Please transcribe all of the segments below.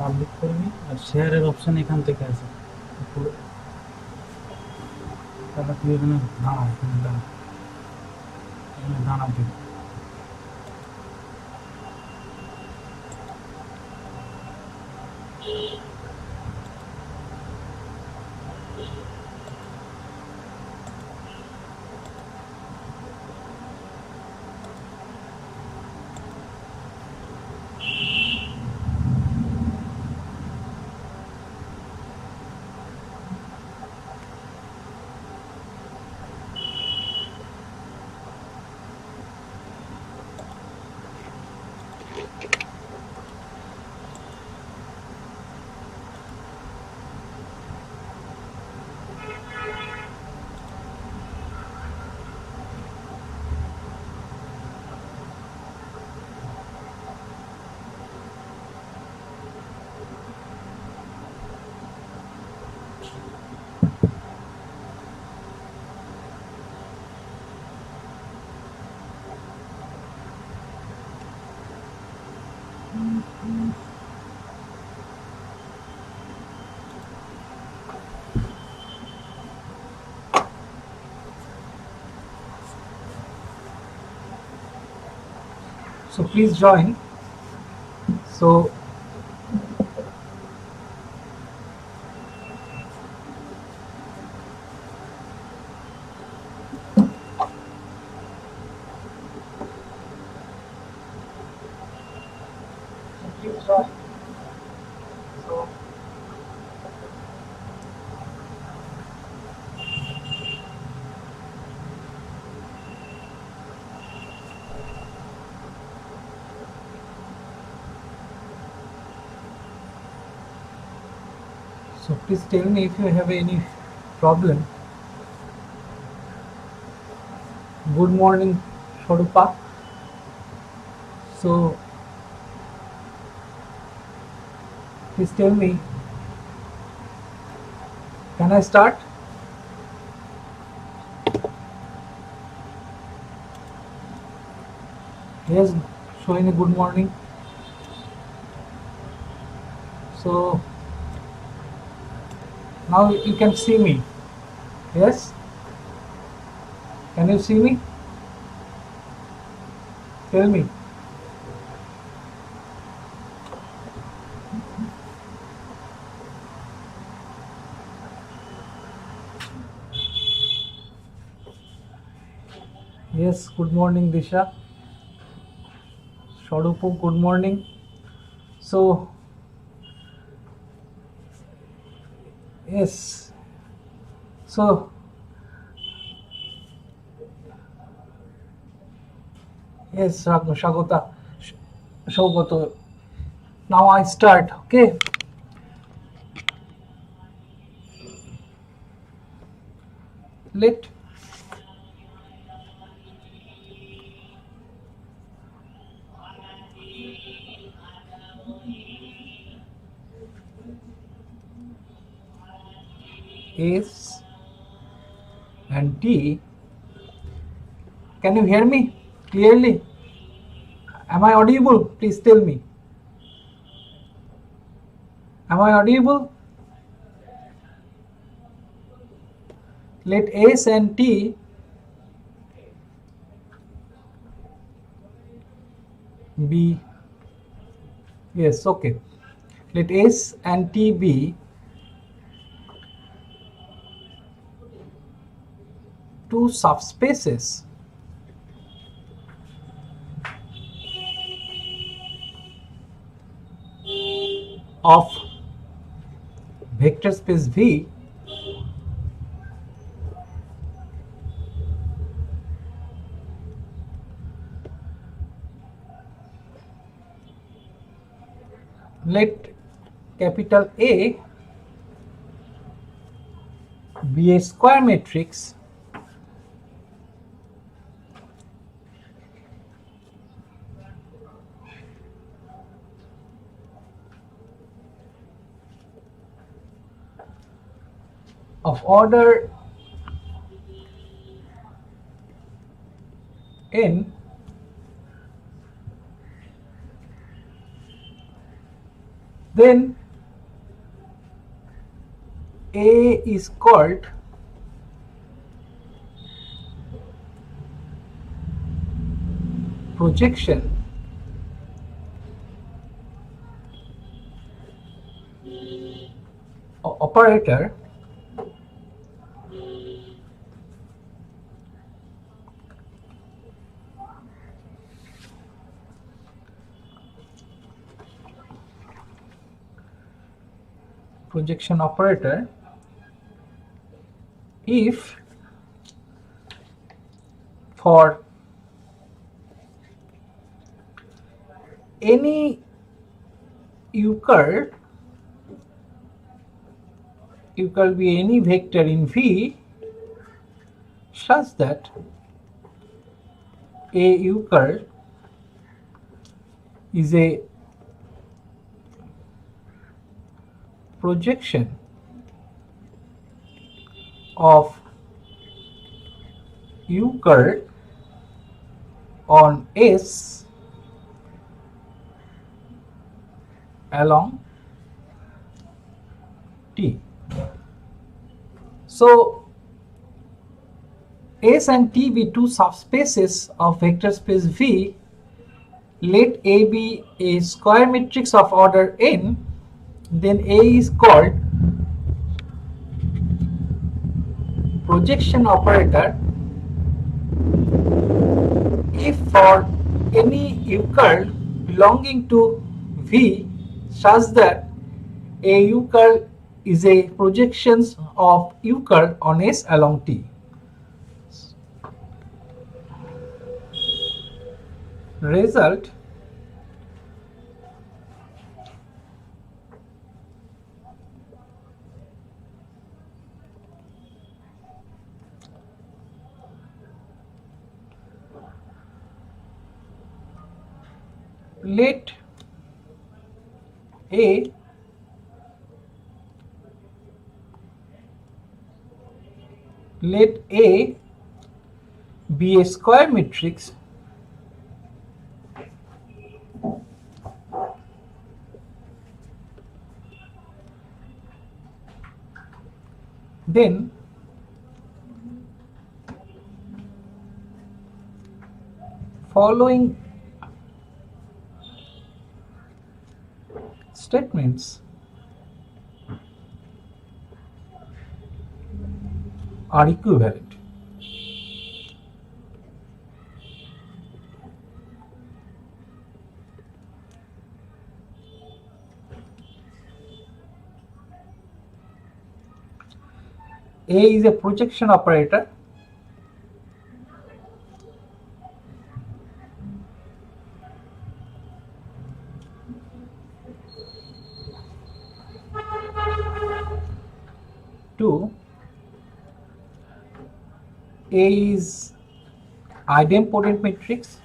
Public করবি আর শেয়ারের option এখান থেকে আছে তাহলে তুই এখানে দাঁড়া এখানে দাঁড়াতে So please join. So please join. So So please tell me if you have any problem. Good morning, Shorupa. So please tell me, can I start? Yes, showing a good morning. So now you can see me. Yes? Can you see me? Tell me. Yes, good morning, Disha. Shorupu, good morning. So, yes. So, yes, Shagota, Shogoto. Now I start, okay? Let S and T. Can you hear me clearly? Am I audible? Please tell me. Am I audible? Let S and T be, yes, okay. Let S and T be two subspaces of vector space V let capital A be a square matrix of order n then A is called projection operator if for any Euclid be any vector in V such that a Euclid is a projection of Euclid on S along T. So S and T be two subspaces of vector space V. Let A be a square matrix of order n, then A is called projection operator if for any Euclid belonging to V such that a Euclid is a projection of Euclid on S along T. Result, let A be a square matrix then following statements are equivalent. A is a projection operator to A is idempotent matrix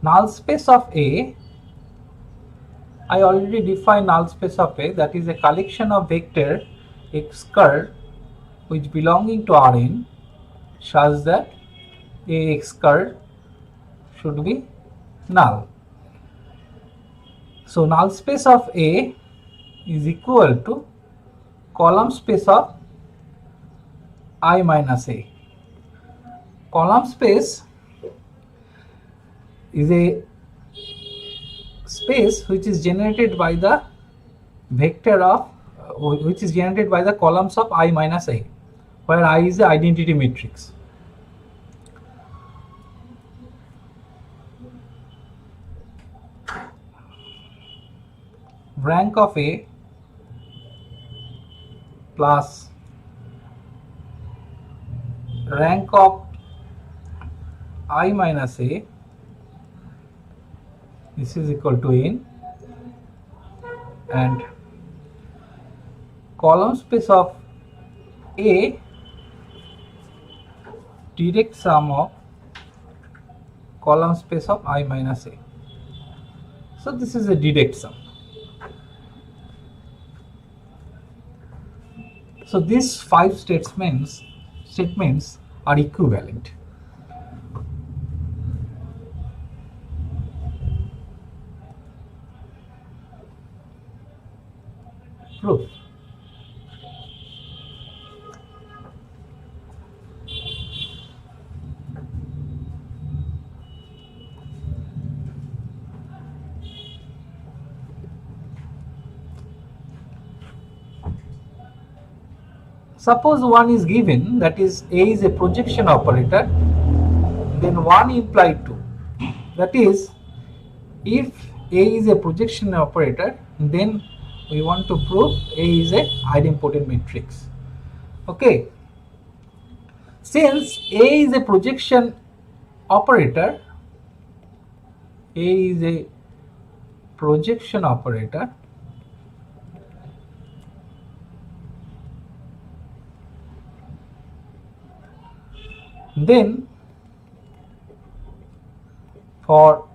null space of A. I already defined null space of A, that is a collection of vector x curl which belonging to Rn such that A x curl should be null. So null space of A is equal to column space of I minus A. Column space is a space which is generated by the vector of which is generated by the columns of I minus A, where I is the identity matrix. Rank of A plus rank of I minus A, this is equal to n, and column space of A direct sum of column space of I minus A. So this is a direct sum. So these 5 statements are equivalent. Proof. Suppose 1 is given, that is A is a projection operator, then 1 implied 2. That is, if A is a projection operator, then we want to prove A is a idempotent matrix. Okay. Since A is a projection operator, A is a projection operator, then for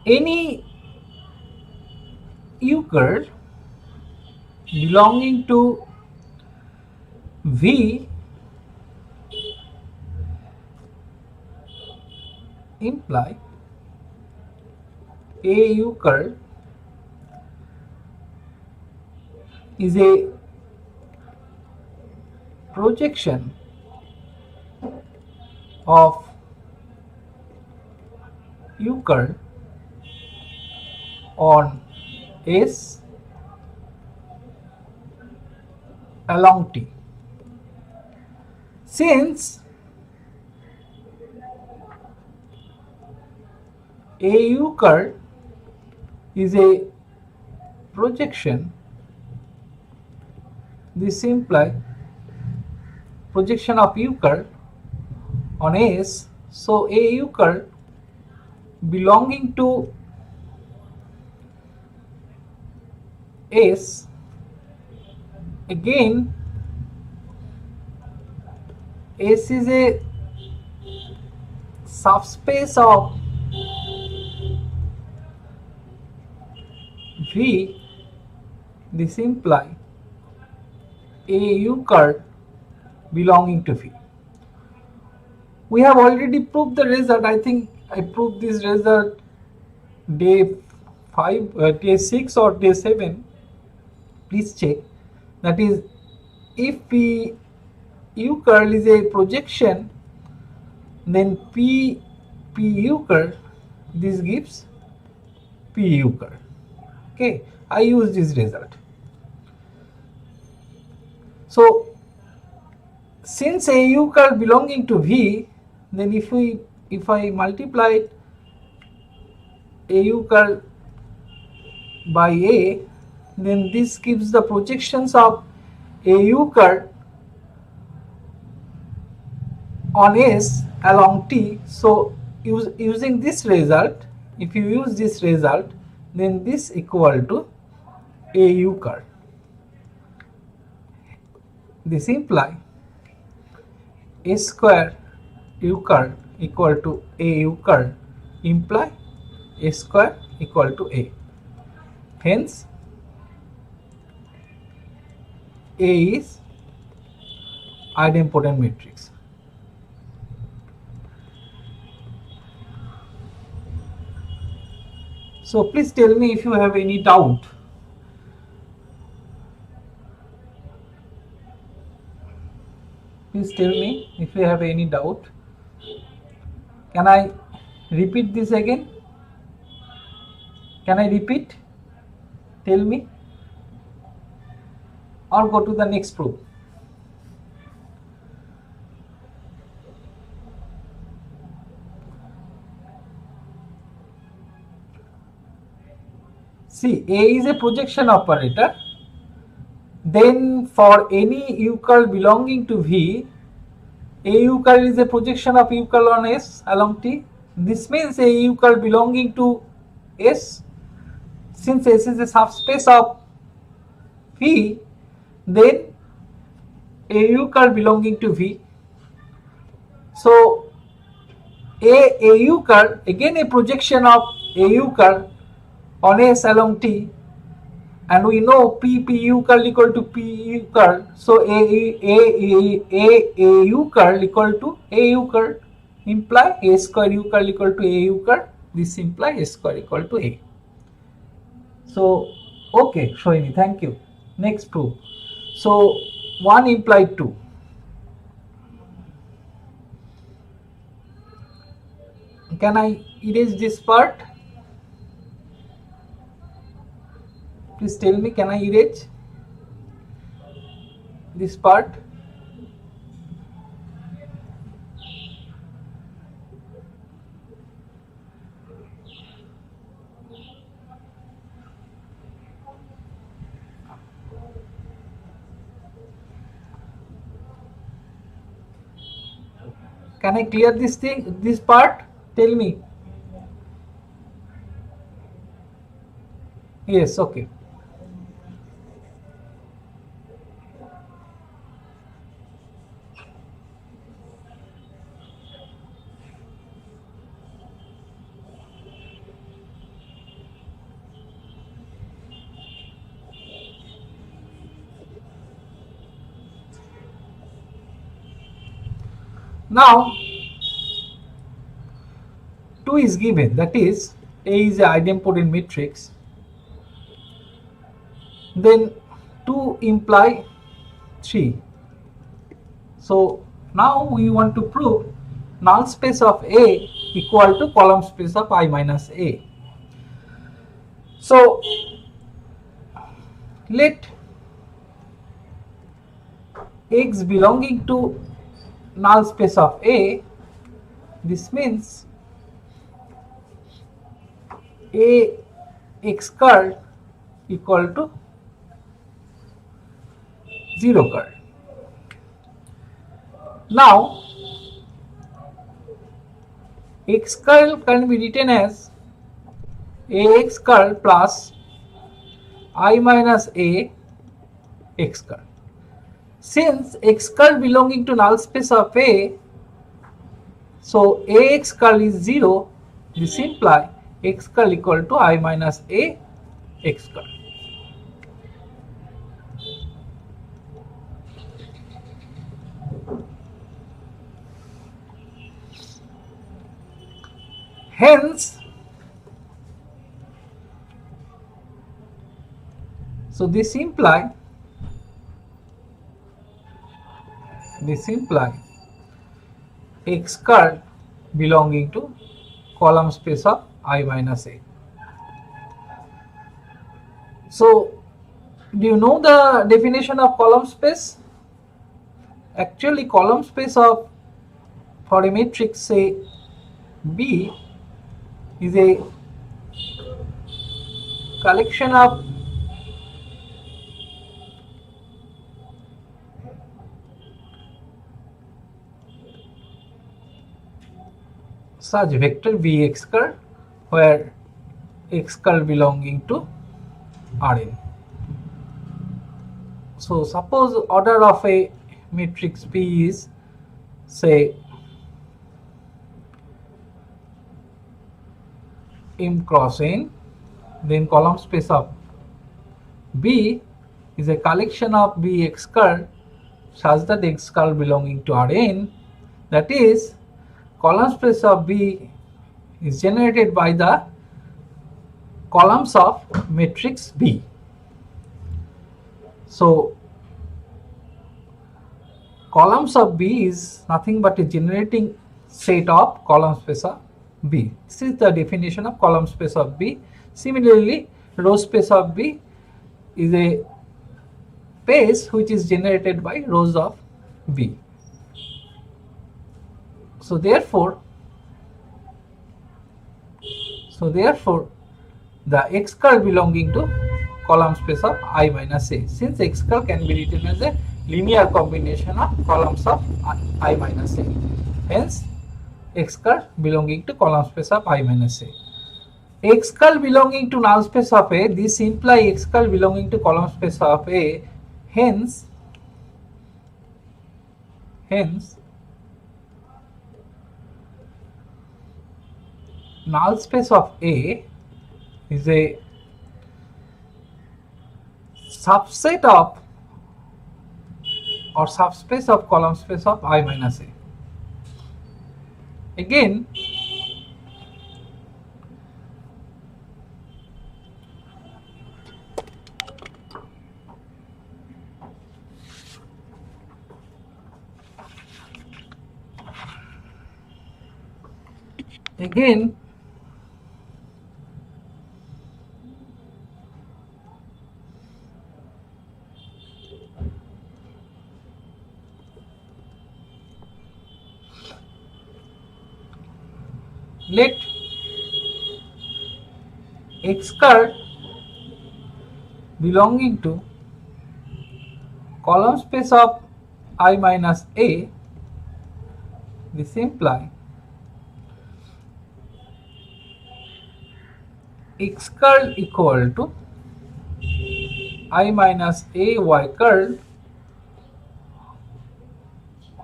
any euchre belonging to V imply A euchre is a projection of euchre on S along T. Since A euchre is a projection, this implies projection of euchre on S, so A euchre belonging to S, again S is a subspace of V, this implies A euchre belonging to V. We have already proved the result. I think I proved this result day 5, day 6 or day 7. Please check. That is, if P euchre is a projection, then P euchre, this gives P euchre. Okay, I use this result. So since A euchre belonging to V, then if I multiply A euchre by A, then this gives the projections of A euchre on S along T. So using this result, if you use this result, then this equal to A euchre. This implies A square euchre equal to A euchre, imply A square equal to A. Hence, A is idempotent matrix. So please tell me if you have any doubt. Please tell me if you have any doubt. Can I repeat this again? Can I repeat? Tell me. Or go to the next proof. See, A is a projection operator. Then for any euchre belonging to V, A euchre is a projection of euchre on S along T. This means A euchre belonging to S. Since S is a subspace of V, then A euchre belonging to V. So A euchre, again a projection of A euchre on S along T. and we know p u curl equal to p u curl, so a u curl equal to a u curl, imply a square u curl equal to a u curl, this imply a square equal to a. So okay, Shoini, thank you. Next proof. So 1 implied 2. Can I erase this part? Please tell me, can I erase this part? Can I clear this thing, this part? Tell me. Yes, okay. Now 2 is given, that is A is an idempotent matrix, then 2 imply 3. So now we want to prove null space of A equal to column space of I minus A. So let X belonging to null space of A, this means A x curl equal to 0 curl. Now x curl can be written as ax curl plus I minus a x curl. Since x curl belonging to null space of A, so ax curl is 0, this implies x curl equal to I minus a x curl. Hence, so this implies x curl belonging to column space of I minus a. So do you know the definition of column space? Actually, column space of, for a matrix say B, is a collection of such vector V x curl where x curl belonging to Rn. So suppose order of a matrix P is say M cross N, then column space of B is a collection of B x curl such that x curl belonging to Rn, that is column space of B is generated by the columns of matrix B. So columns of B is nothing but a generating set of column space of B. This is the definition of column space of B. Similarly, row space of B is a space which is generated by rows of B. So therefore the x curl belonging to column space of I minus a, since x curl can be written as a linear combination of columns of I minus a, hence x curl belonging to column space of I minus a. X curl belonging to null space of A, this implies x curl belonging to column space of A, hence null space of A is a subset of or subspace of column space of I minus A. Again, let X curl belonging to column space of I minus A, this imply X curl equal to I minus A Y curl,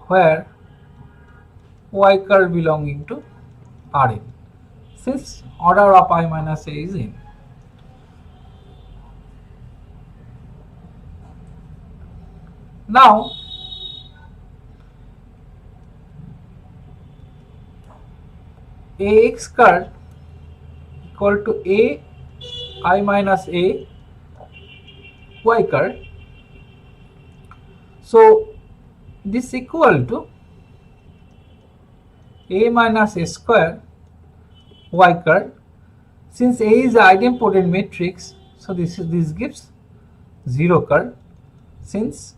where Y curl belonging to Rn, since order of I minus A is n. Now, Ax curl equal to A I minus A Y curl. So, this equal to A minus A square Y curl. Since A is an idempotent matrix, so this gives 0 curl, since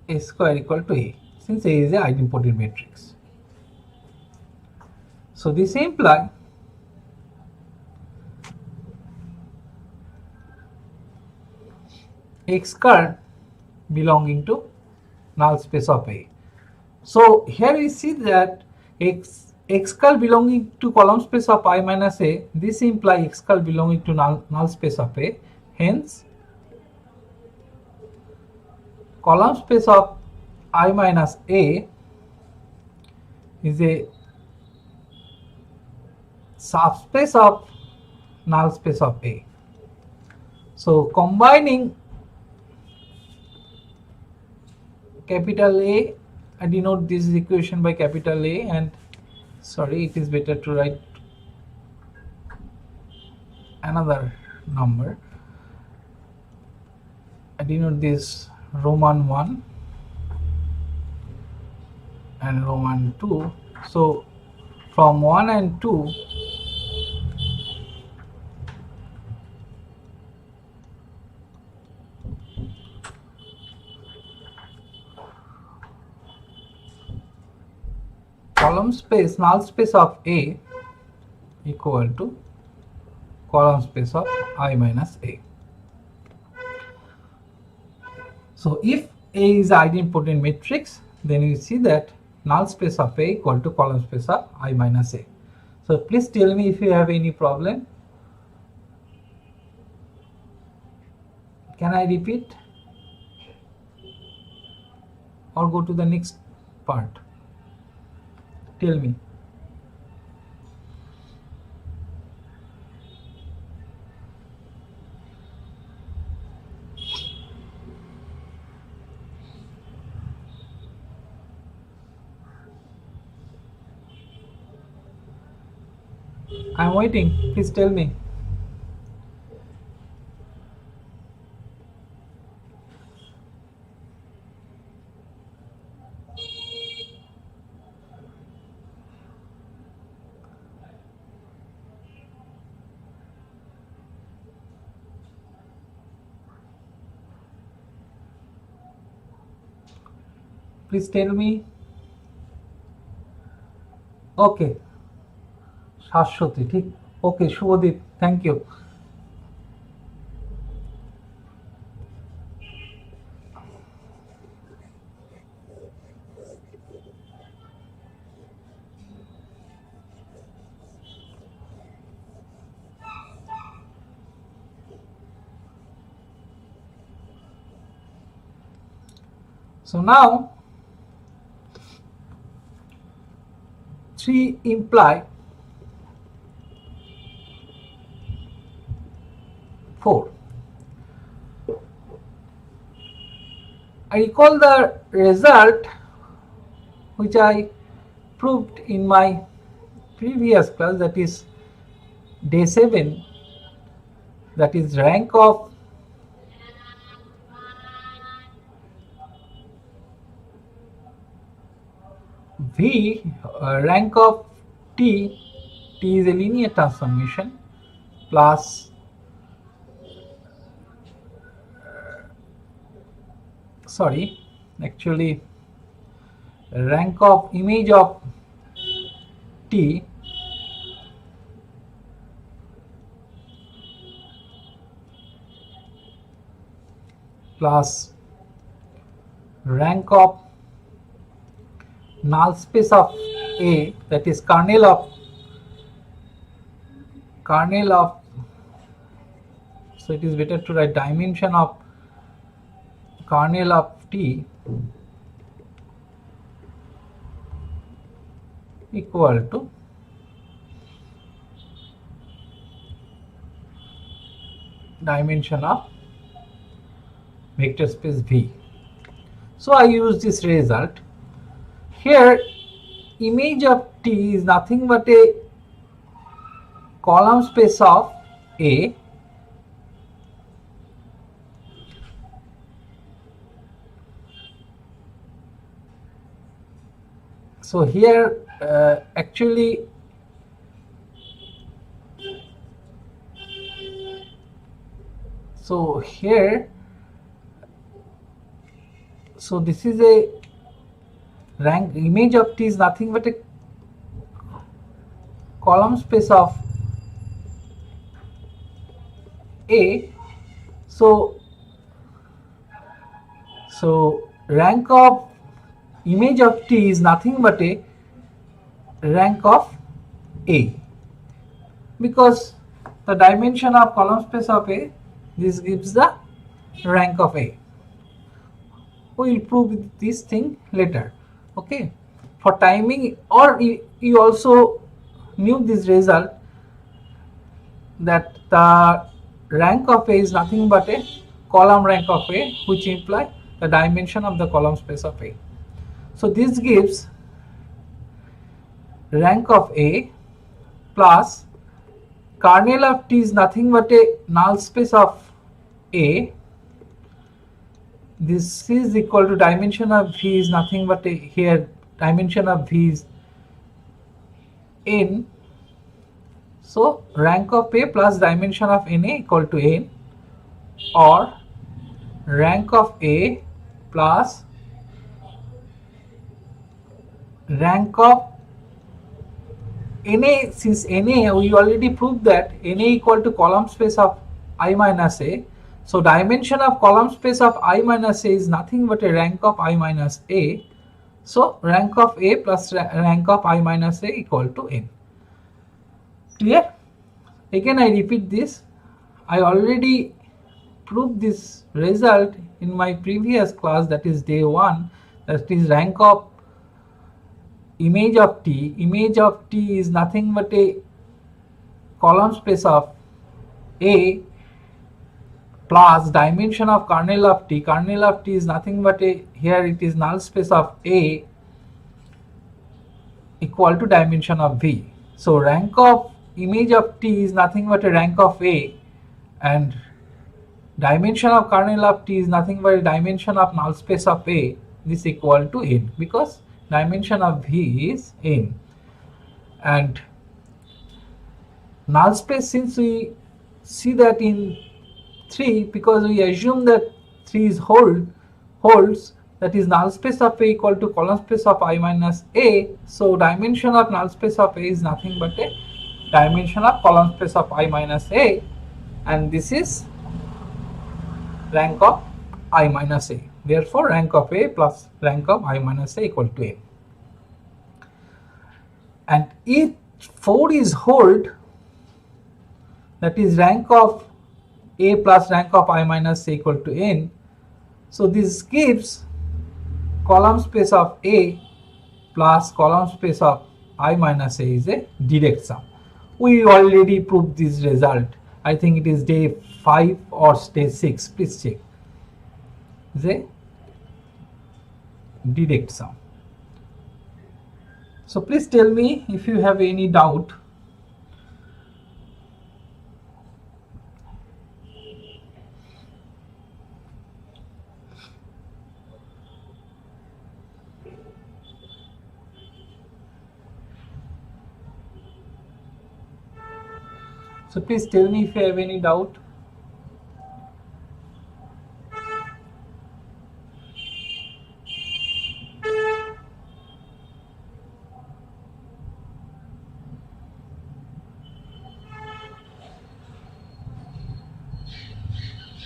A square equal to A, since A is an idempotent matrix. So this implies X curl belonging to null space of A. So here we see that X curl belonging to column space of I minus A, this implies X curl belonging to null space of A. Hence, column space of I minus A is a subspace of null space of A. So combining capital A, I denote this equation by capital A, and sorry, it is better to write another number. I denote this Roman 1 and Roman 2. So from 1 and 2, column space, null space of A equal to column space of I minus A. So if A is idempotent matrix, then you see that null space of A equal to column space of I minus A. So please tell me if you have any problem. Can I repeat or go to the next part? Tell me. I'm waiting. Please tell me. Please tell me. Okay. Shashwati ঠিক okay Shubhadeep thank you so now 3 imply 4. I recall the result which I proved in my previous class, that is day 7, that is rank of V, rank of T is a linear transformation, plus actually rank of image of T plus rank of null space of A, that is kernel of so it is better to write dimension of kernel of T equal to dimension of vector space V. So I use this result. Here image of T is nothing but a column space of A, so here actually so here so this is a rank image of T is nothing but a column space of A, so rank of image of T is nothing but a rank of A, because the dimension of column space of A, this gives the rank of A. We will prove this thing later. Okay, for timing, or you also knew this result, that the rank of A is nothing but a column rank of A, which imply the dimension of the column space of A. So this gives rank of A plus kernel of T is nothing but a null space of A. This is equal to dimension of V is nothing but a, here dimension of V is N. So rank of A plus dimension of NA equal to N, or rank of A plus rank of NA, since NA we already proved that NA equal to column space of I minus A. So dimension of column space of I minus A is nothing but a rank of I minus A. So rank of A plus rank of I minus A equal to N. Clear? Again I repeat this. I already proved this result in my previous class, that is day 1, that is rank of image of T. Image of T is nothing but a column space of A plus dimension of kernel of T. Kernel of T is nothing but a, here it is null space of A equal to dimension of V. So rank of image of T is nothing but a rank of A, and dimension of kernel of T is nothing but a dimension of null space of A. This equal to N, because dimension of V is N. And null space, since we see that in 3, because we assume that 3 is holds, that is null space of A equal to column space of I minus A. So dimension of null space of A is nothing but a dimension of column space of I minus A, and this is rank of I minus A. Therefore rank of A plus rank of I minus A equal to N. And if 4 is hold, that is rank of A plus rank of I minus A equal to N. So this gives column space of A plus column space of I minus A is a direct sum. We already proved this result. I think it is day 5 or day 6. Please check. direct sum. So please tell me if you have any doubt. So please tell me if you have any doubt.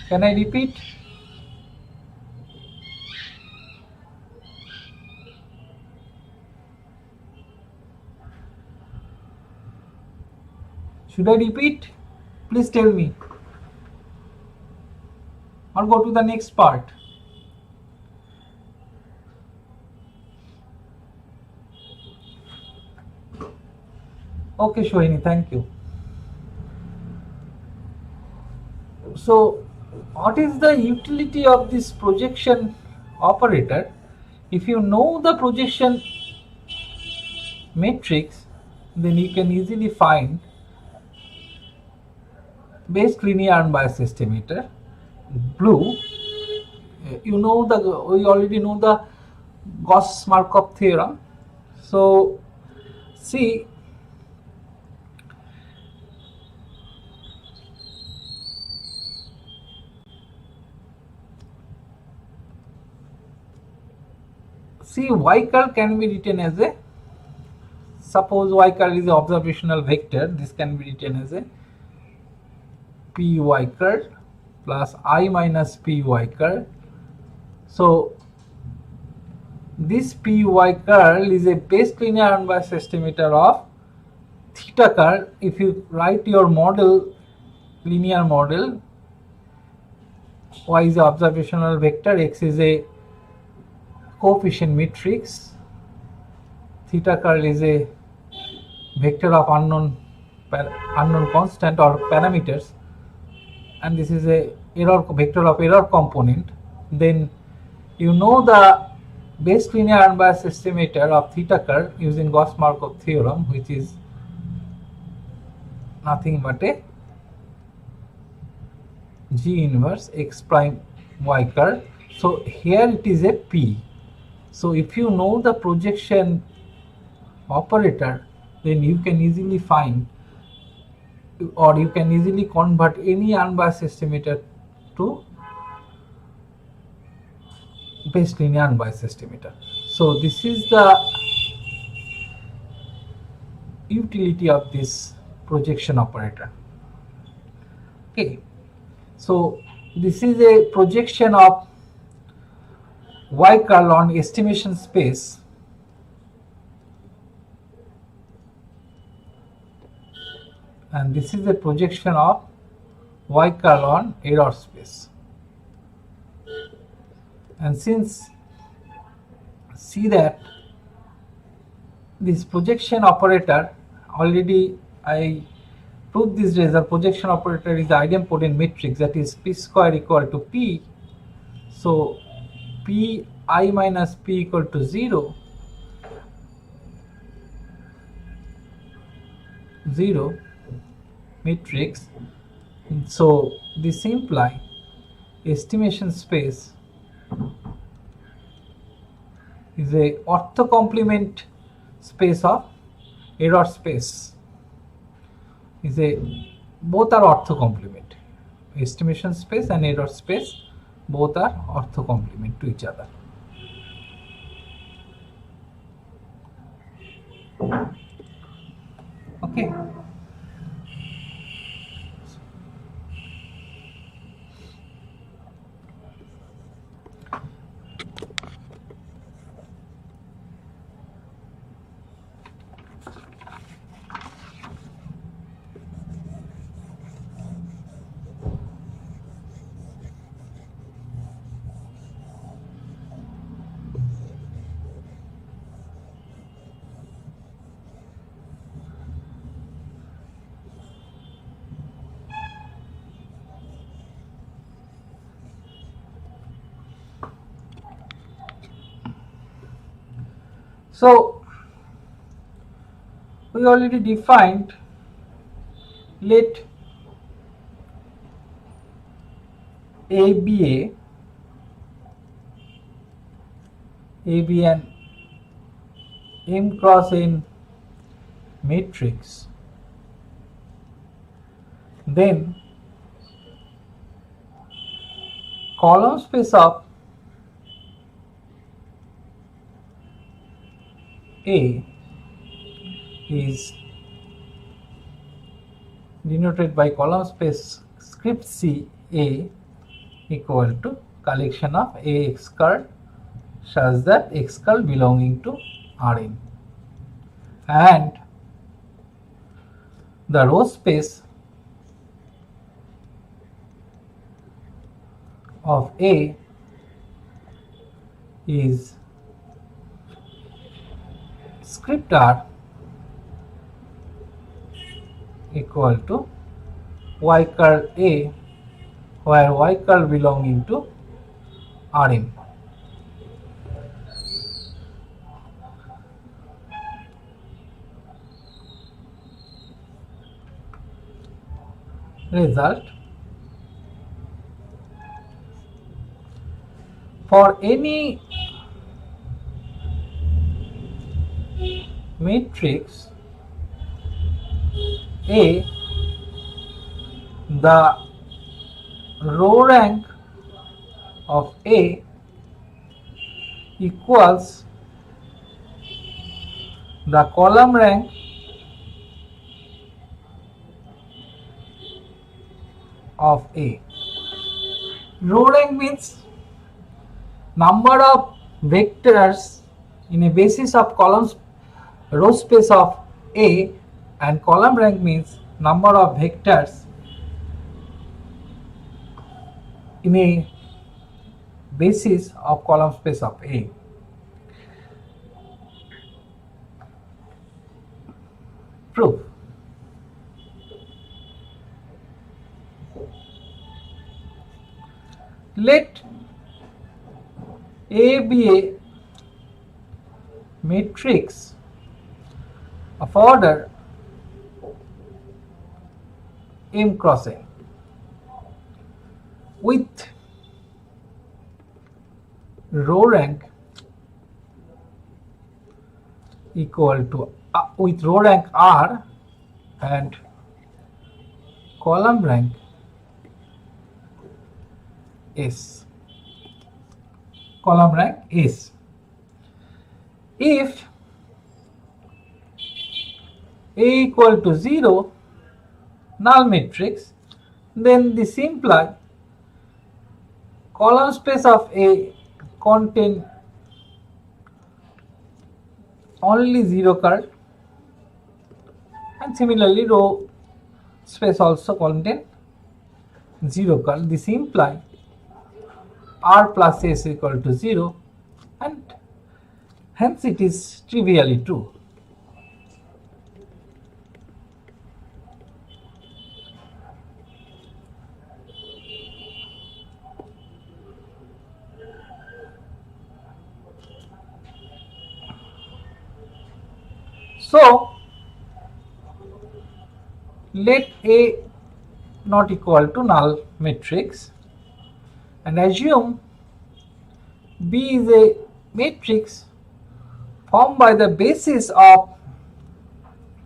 Can I repeat? Should I repeat? Please tell me. Or go to the next part. Okay, Shohini, thank you. So, what is the utility of this projection operator? If you know the projection matrix, then you can easily find best linear unbiased estimator. Blue, we already know the Gauss-Markov theorem. So, see, y curl can be written as a, suppose y curl is an observational vector, this can be written as a py curl plus I minus py curl. So this py curl is a best linear unbiased estimator of theta curl. If you write your model, linear model, y is a observational vector, x is a coefficient matrix, theta curl is a vector of unknown constant or parameters, and this is a vector of error component, then you know the best linear unbiased estimator of theta curl using Gauss-Markov theorem, which is nothing but a G inverse x prime y curl. So here it is a P. So if you know the projection operator, then you can easily find, or you can easily convert any unbiased estimator to best linear unbiased estimator. So this is the utility of this projection operator. Okay, so this is a projection of y curl on estimation space, and this is a projection of y curl on error space. And since, see that this projection operator, already I proved this result, projection operator is the idempotent matrix, that is p square equal to p. So p I minus p equal to 0, 0 matrix. So this implies estimation space is a orthocomplement space of error space. Both are orthocomplement. Estimation space and error space both are orthocomplement to each other. Okay. So we already defined, let A be an M cross N matrix, then column space of A is denoted by column space script C A equal to collection of A X curl such that X curl belonging to Rn, and the row space of A is script R equal to Y curl A, where Y curl belonging to Rn. Result: for any matrix A, the row rank of A equals the column rank of A. Row rank means number of vectors in a basis of columns row space of A, and column rank means number of vectors in a basis of column space of A. Proof: let A be a matrix of order M cross N with row rank equal to with row rank R and column rank S. Column rank S. If A equal to 0, null matrix, then this implies column space of A contain only 0 curl, and similarly row space also contain 0 curl. This implies R plus S equal to 0, and hence it is trivially true. So let A not equal to null matrix and assume B is a matrix formed by the basis of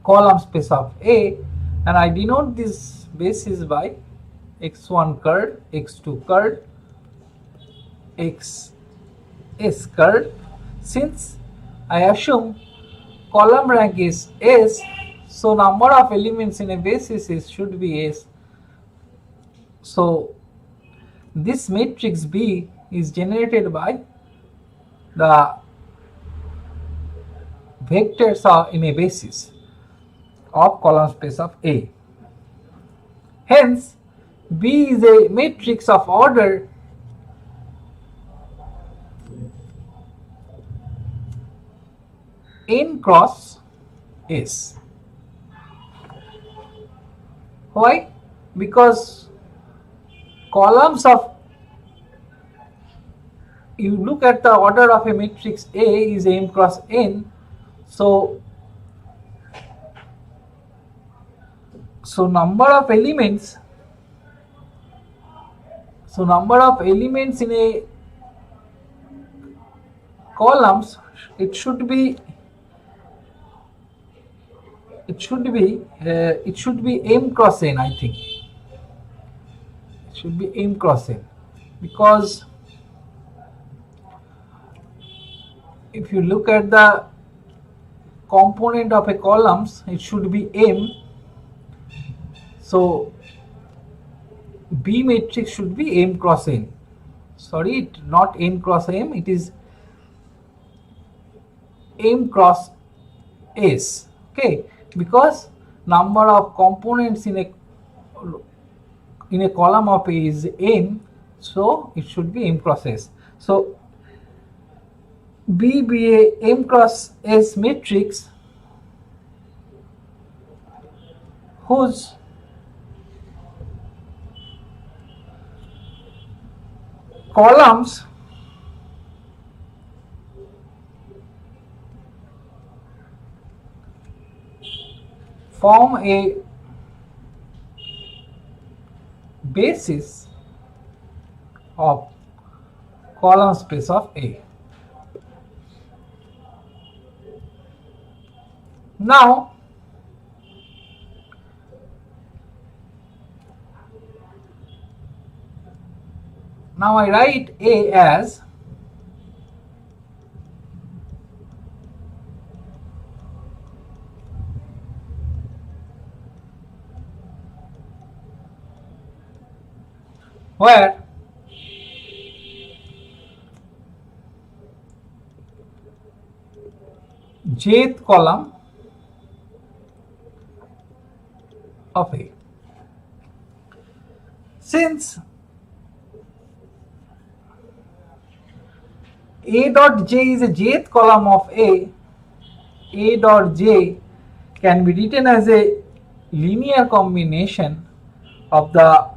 column space of A, and I denote this basis by x1 curl, x2 curl, xs curl. Since I assume column rank is S, so number of elements in a basis should be S. So this matrix B is generated by the vectors are in a basis of column space of A. Hence, B is a matrix of order N cross S. Why? Because columns of, you look at the order of a matrix A is M cross N, So number of elements, in a columns, it should be m cross n. I think it should be m cross n, because if you look at the component of a columns, it should be m. So B matrix should be m cross n. Sorry, not n cross m, it is m cross s. Okay, because number of components in a column of A is n, so it should be m cross s. So B be a m cross s matrix whose columns form a basis of column space of A. Now I write A as where jth column of A. Since A dot j is a jth column of A dot j can be written as a linear combination of the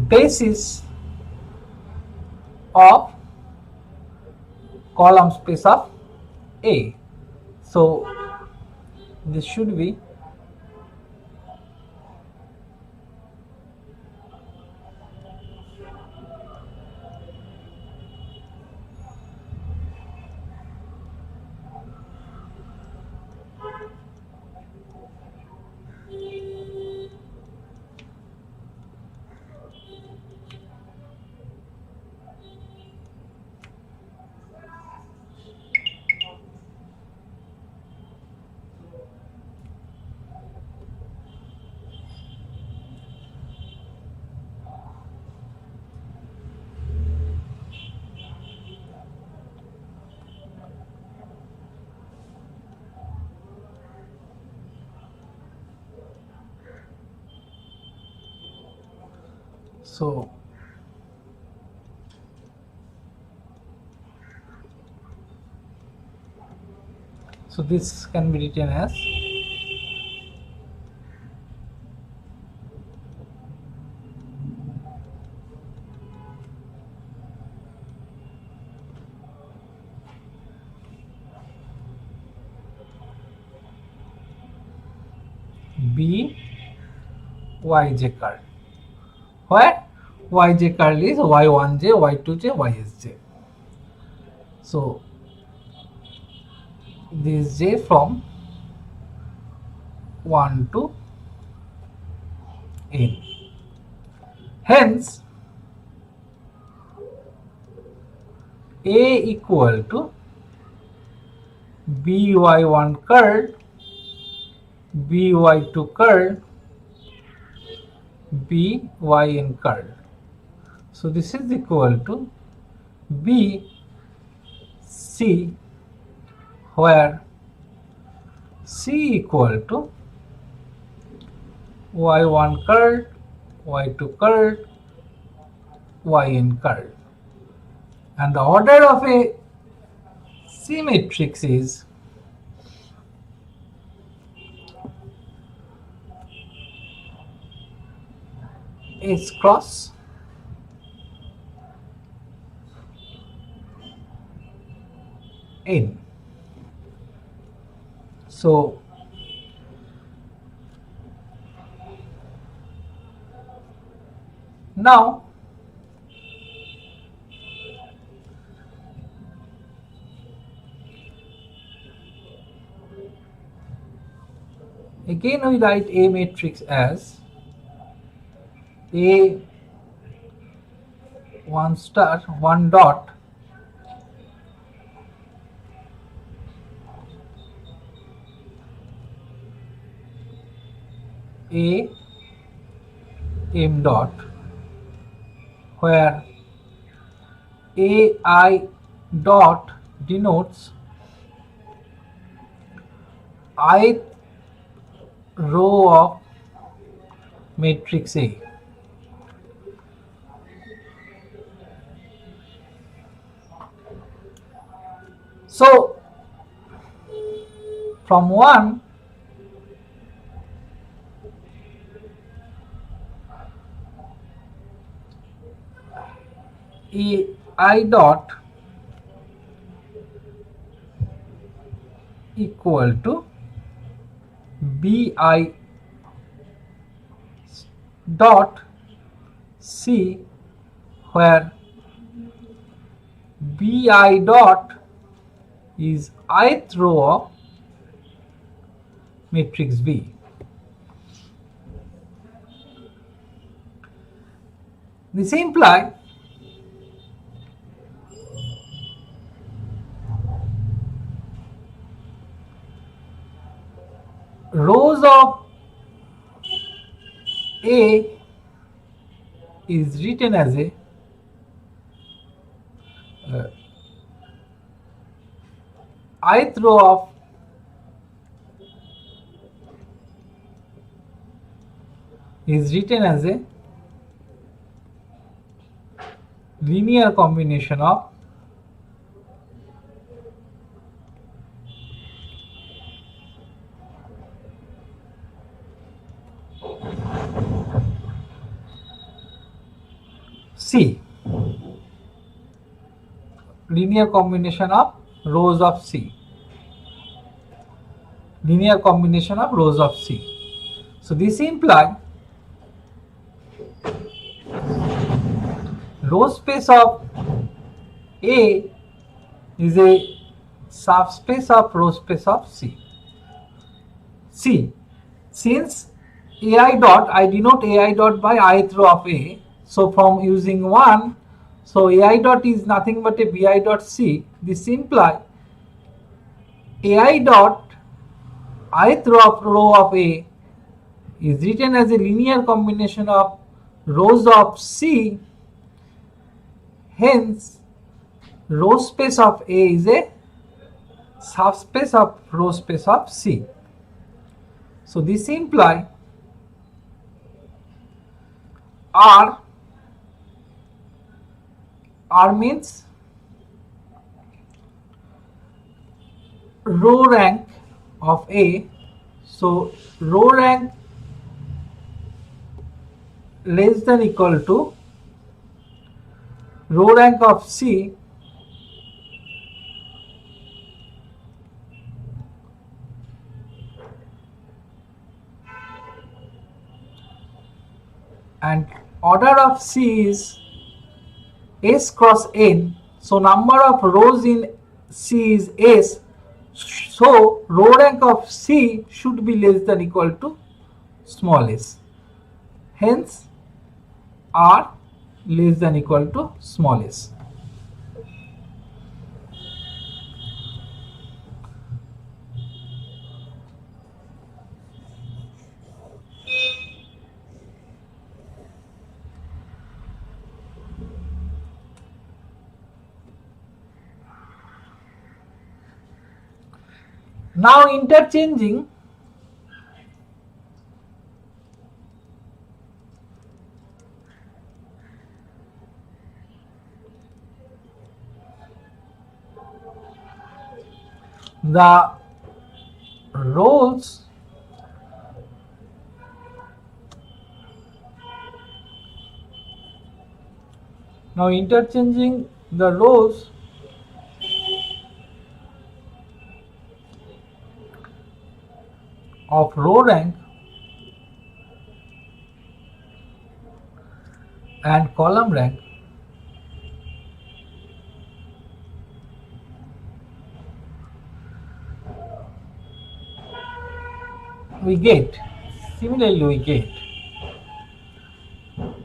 basis of column space of A. So this should be so this can be written as B yj curl, where yj curl is y1j, y2j, ysj. So this j from 1 to n. Hence A equal to by1 curl, by2 curl, byn curl. So this is equal to bc, where c equal to y1 curl, y2 curl, yn curl, and the order of a C matrix is S cross n. So now again we write A matrix as A 1 star 1 dot A m dot, where AI dot denotes ith row of matrix A. So from 1 I dot equal to bi dot c, where bi dot is ith row of matrix B. This implies rows of A is written as a ith row of is written as a linear combination of C, linear combination of rows of C, linear combination of rows of C. So this implies row space of A is a subspace of row space of C. Since AI dot, I denote AI dot by ith row of A. So from using 1, so AI dot is nothing but a bi dot C. This implies AI dot ith row of A is written as a linear combination of rows of C. Hence, row space of A is a subspace of row space of C. So this implies R means row rank of A. So row rank less than equal to row rank of C and order of C is S cross n. So number of rows in C is S. So row rank of C should be less than equal to small s. Hence R less than equal to small s. Now interchanging the rows of row rank and column rank we get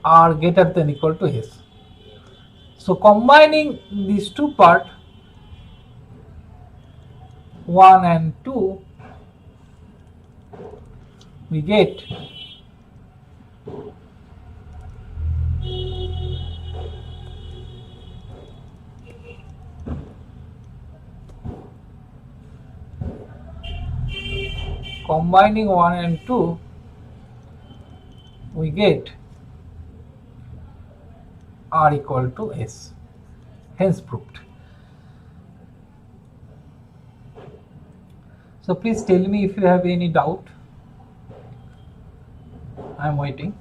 are greater than equal to S. So combining these two parts 1 and 2 we get combining 1 and 2 we get R equal to S, hence proved. So please tell me if you have any doubt. I am waiting.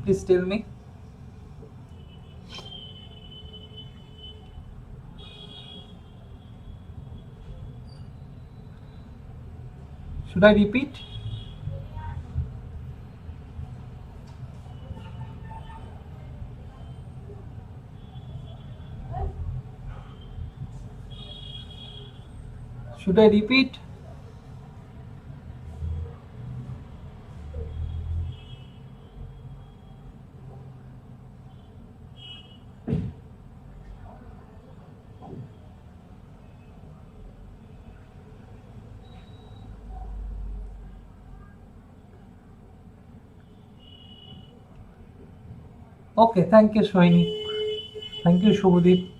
Please tell me. Should I repeat? Should I repeat? Okay, thank you, Sohini. Thank you, Shubhadeep.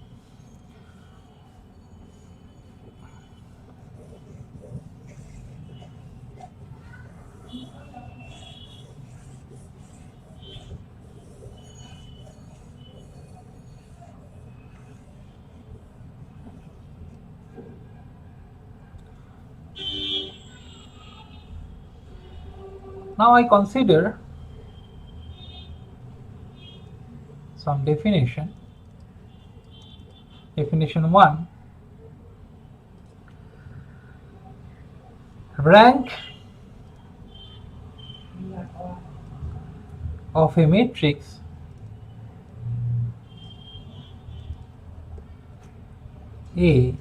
Now I consider some definition. Definition 1. Rank of a matrix A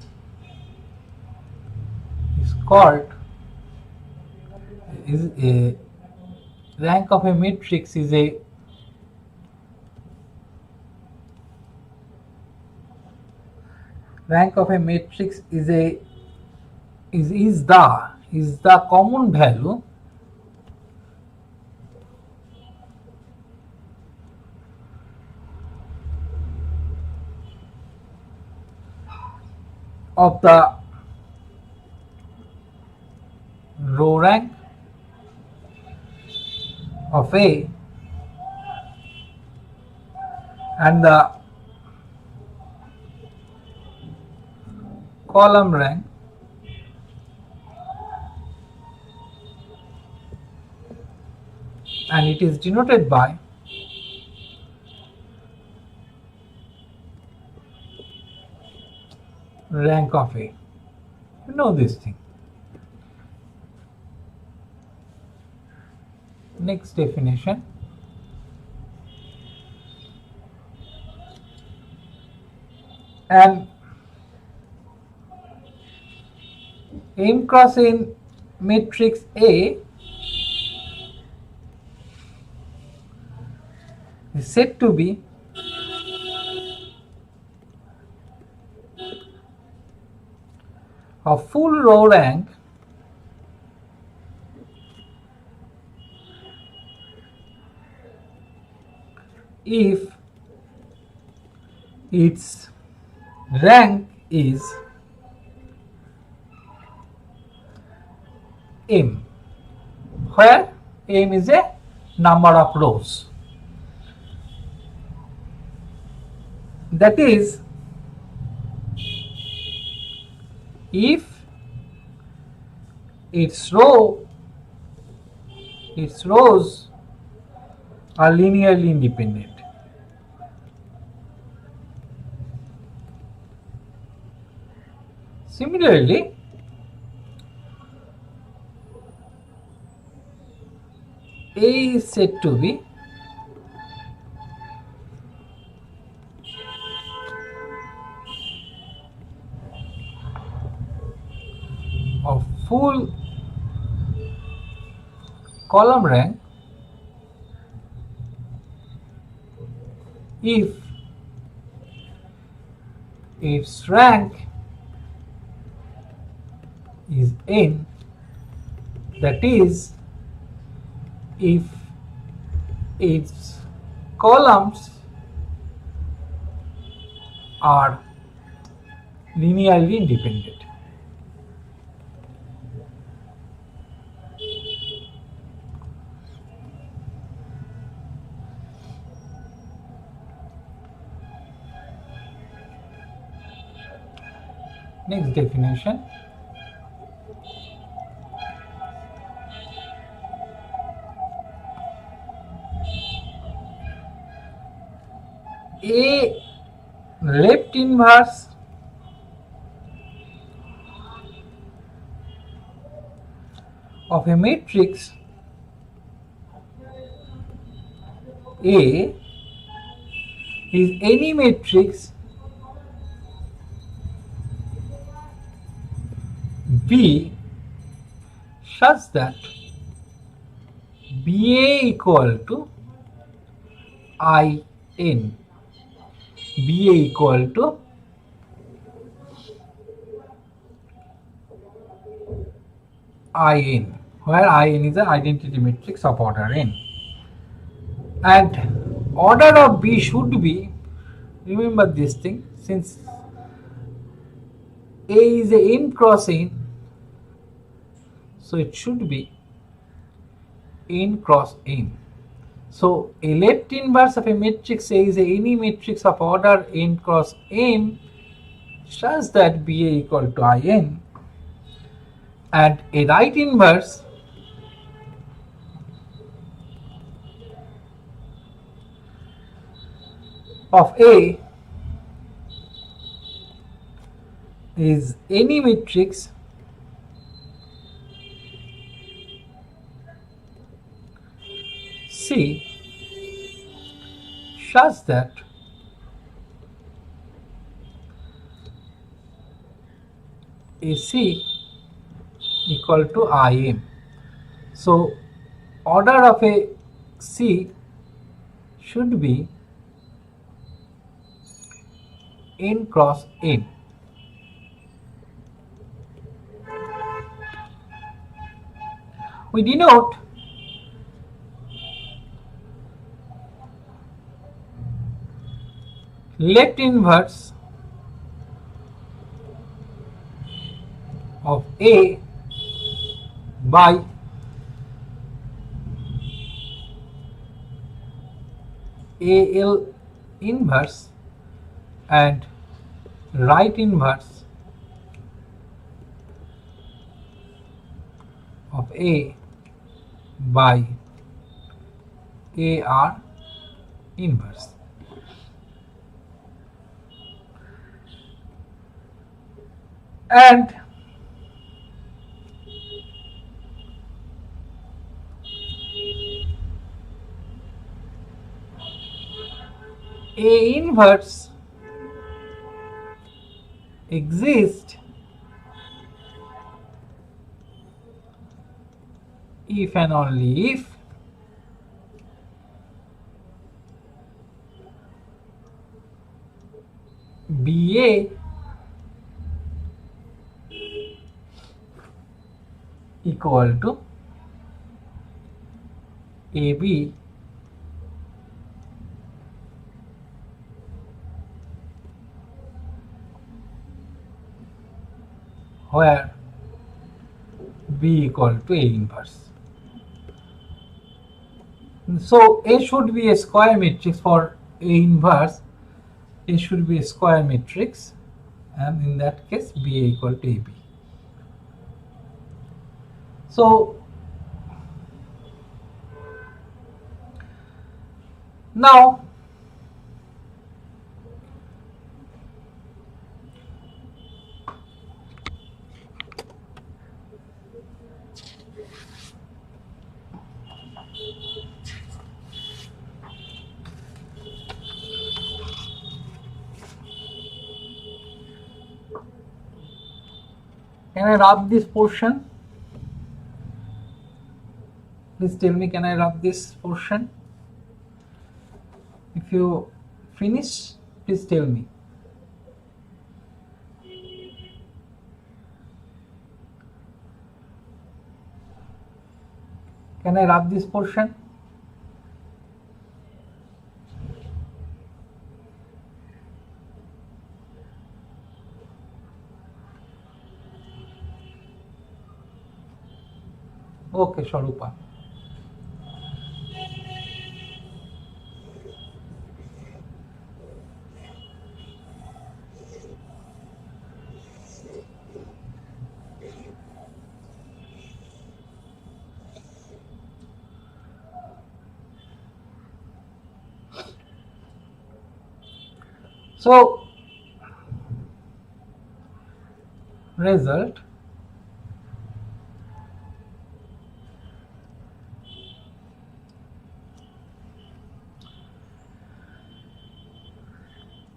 is called rank of a matrix is a rank of a matrix is the common value of the row rank of A and the column rank and it is denoted by rank of A. You know this thing. Next definition. And M cross N matrix A is said to be a full row rank if its rank is M, where M is a number of rows. That is, if its row its rows are linearly independent. Similarly, A is said to be of full column rank if its rank is n, that is, if its columns are linearly independent. Next definition. A left inverse of a matrix A is any matrix B such that BA equal to IN. BA equal to IN, where IN is an identity matrix of order n. And order of B should be, remember this thing, since A is a n cross n, so it should be n cross n. So a left inverse of a matrix A is any matrix of order n cross n such that BA equal to IN, and a right inverse of A is any matrix C such that AC equal to IM. So order of a C should be n cross n. We denote left inverse of A by AL inverse and right inverse of A by AR inverse. And A inverse exists if and only if BA equal to AB where B equal to A inverse. So A should be a square matrix for A inverse. A should be a square matrix, and in that case BA equal to AB. So Now can I rub this portion? Please tell me, can I rub this portion? If you finish, please tell me. Can I rub this portion? Okay, Sharupa. So, result,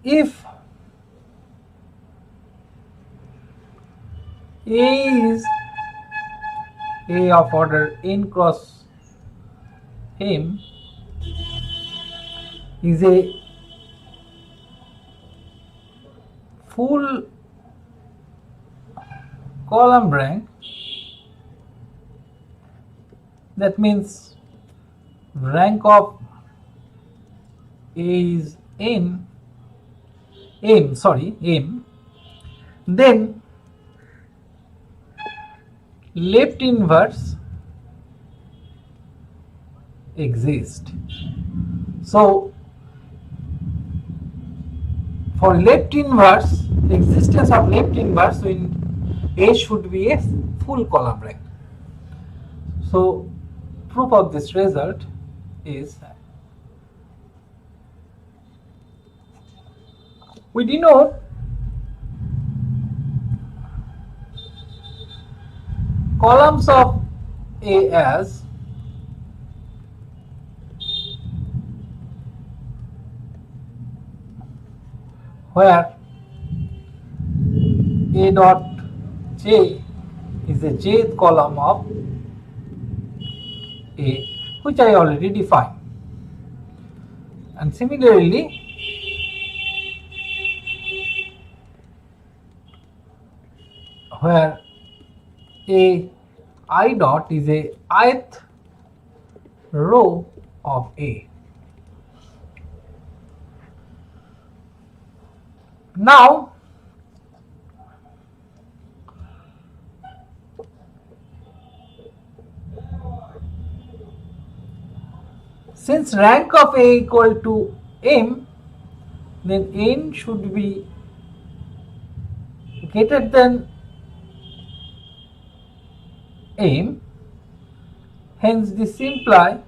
if A is A of order n cross m is a full column rank, that means rank of A is m, then left inverse exist. So for left inverse, existence of left inverse, when A should be a full column rank. So proof of this result is, we denote columns of A as where A dot j is the jth column of A, which I already defined. And similarly, where A I dot is a ith row of A. Now since rank of A equal to m, then n should be greater than m. Hence this imply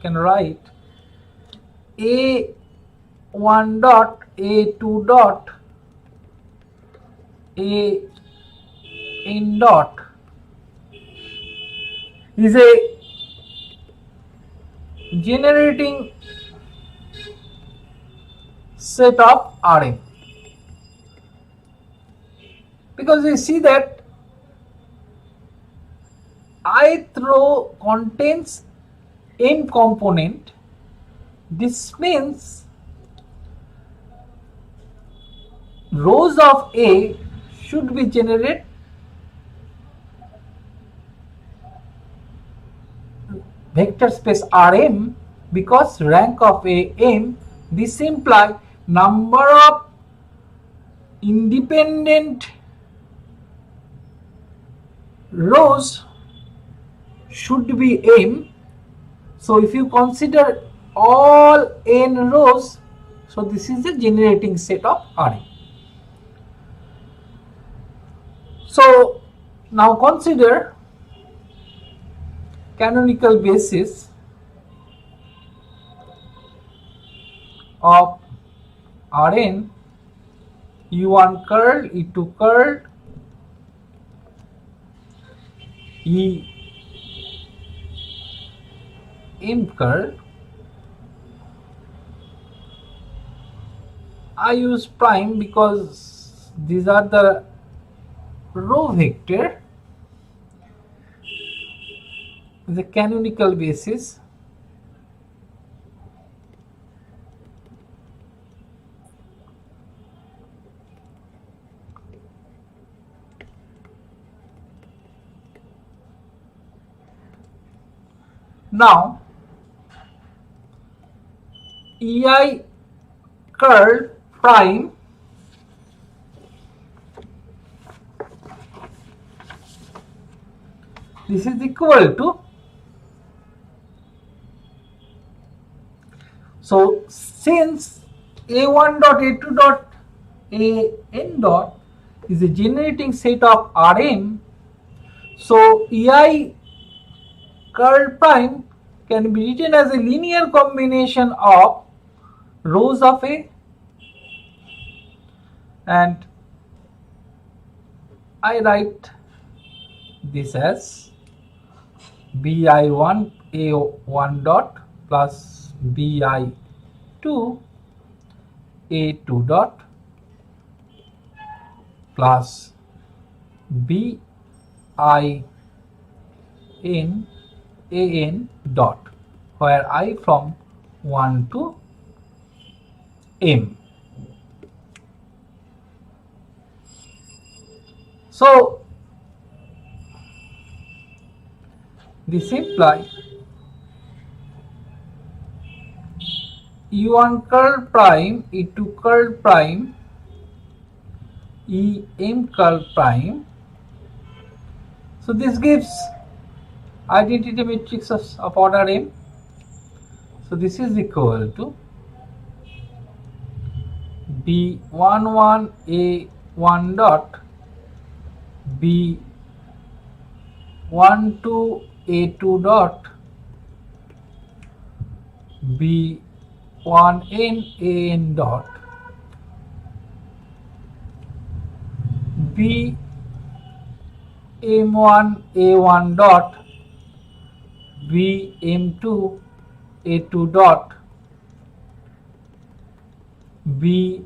can write A1 dot, A2 dot, A n dot is a generating set of Rm, because we see that ith row contains n component. This means rows of A should be generated vector space Rm, because rank of A m. This implies number of independent rows should be m. So if you consider all n rows, so this is the generating set of Rm. So Now consider canonical basis of Rn U1 curl, E2 curl, Em curl. I use prime because these are the row vector, the canonical basis. Now Ei curl prime this is equal to, so since A1 dot A2 dot AN dot is a generating set of Rm, so Ei curl prime can be written as a linear combination of rows of A, and I write this as bi1 a1 dot plus bi2 a2 dot plus bin an dot, where I from 1 to m. So this implies E1 curl prime, E2 curl prime, Em curl prime. So this gives identity matrix of order m. So this is equal to B11 A1 dot B12 A2 dot B1n AN dot B M1 A1 dot B M2 A2 dot B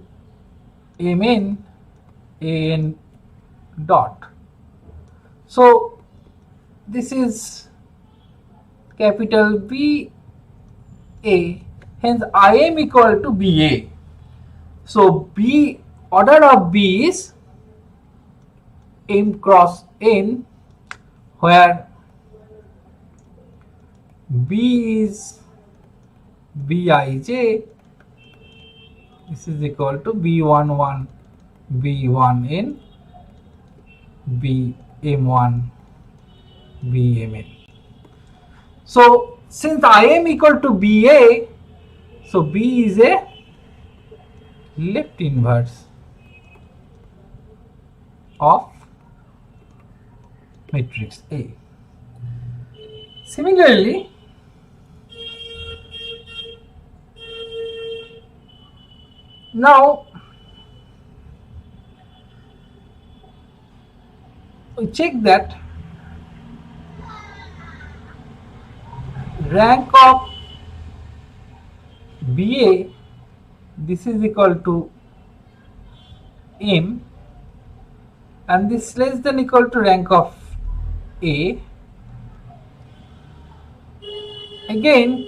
Mn AN dot. So this is capital B A, hence I am equal to BA. So B, order of B is M cross N, where B is Bij, this is equal to B11 B1n Bm1 Bmn. So since I am equal to BA, so B is a left inverse of matrix A. Similarly, now we check that rank of BA, this is equal to M, and this less than equal to rank of A. Again,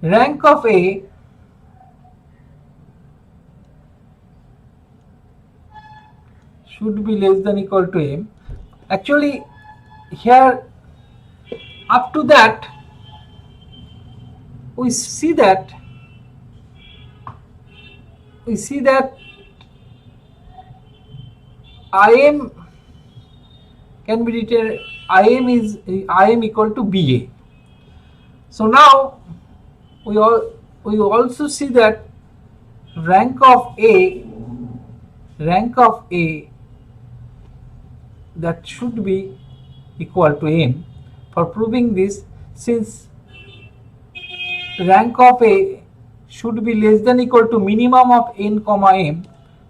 rank of A should be less than equal to M. Actually, here up to that we see that IM can be written, IM equal to BA. So now we also see that rank of A that should be equal to n. For proving this, since rank of A should be less than equal to minimum of n comma m,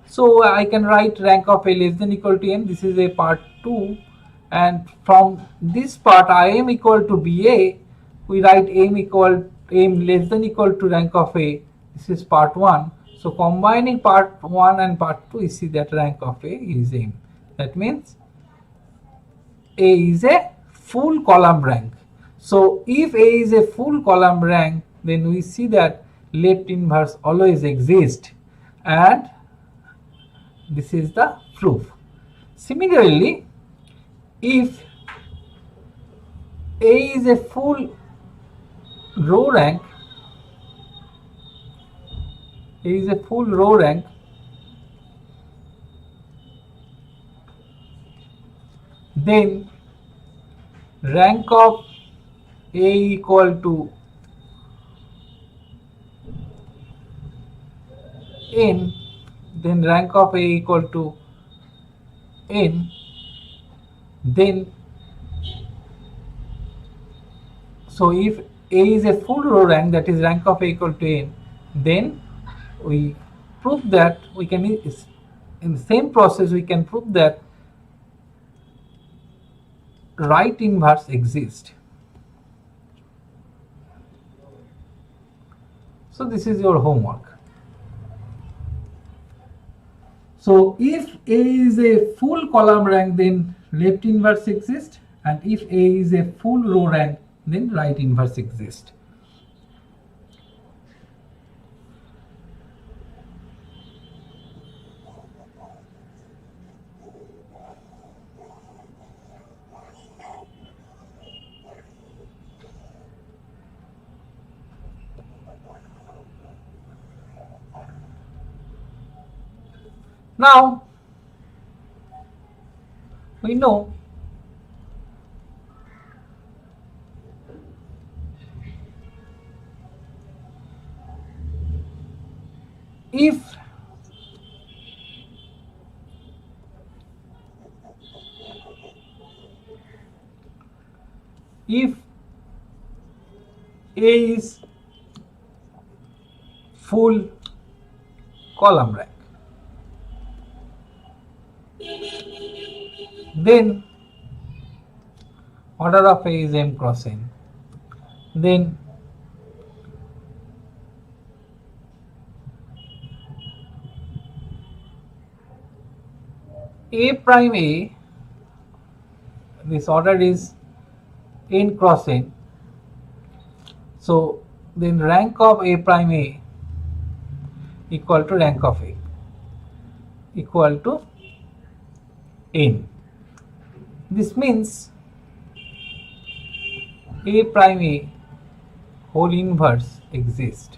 so I can write rank of A less than equal to n. This is a part 2, and from this part I am equal to BA, we write m less than equal to rank of A. This is part 1. So combining part 1 and part 2, you see that rank of A is m. That means A is a full column rank. So if A is a full column rank, then we see that left inverse always exists, and this is the proof. Similarly, if A is a full row rank, then rank of A equal to n, then rank of A equal to n, then so if A is a full row rank, that is rank of A equal to n, then we prove that we can, in the same process we can prove that right inverse exists. So this is your homework. So if A is a full column rank, then left inverse exists, and if A is a full row rank, then right inverse exists. Now we know if A is full column rank, then order of A is m cross n, then A prime A, this order is n cross n, so then rank of A prime A equal to rank of A equal to n. This means A prime A whole inverse exists.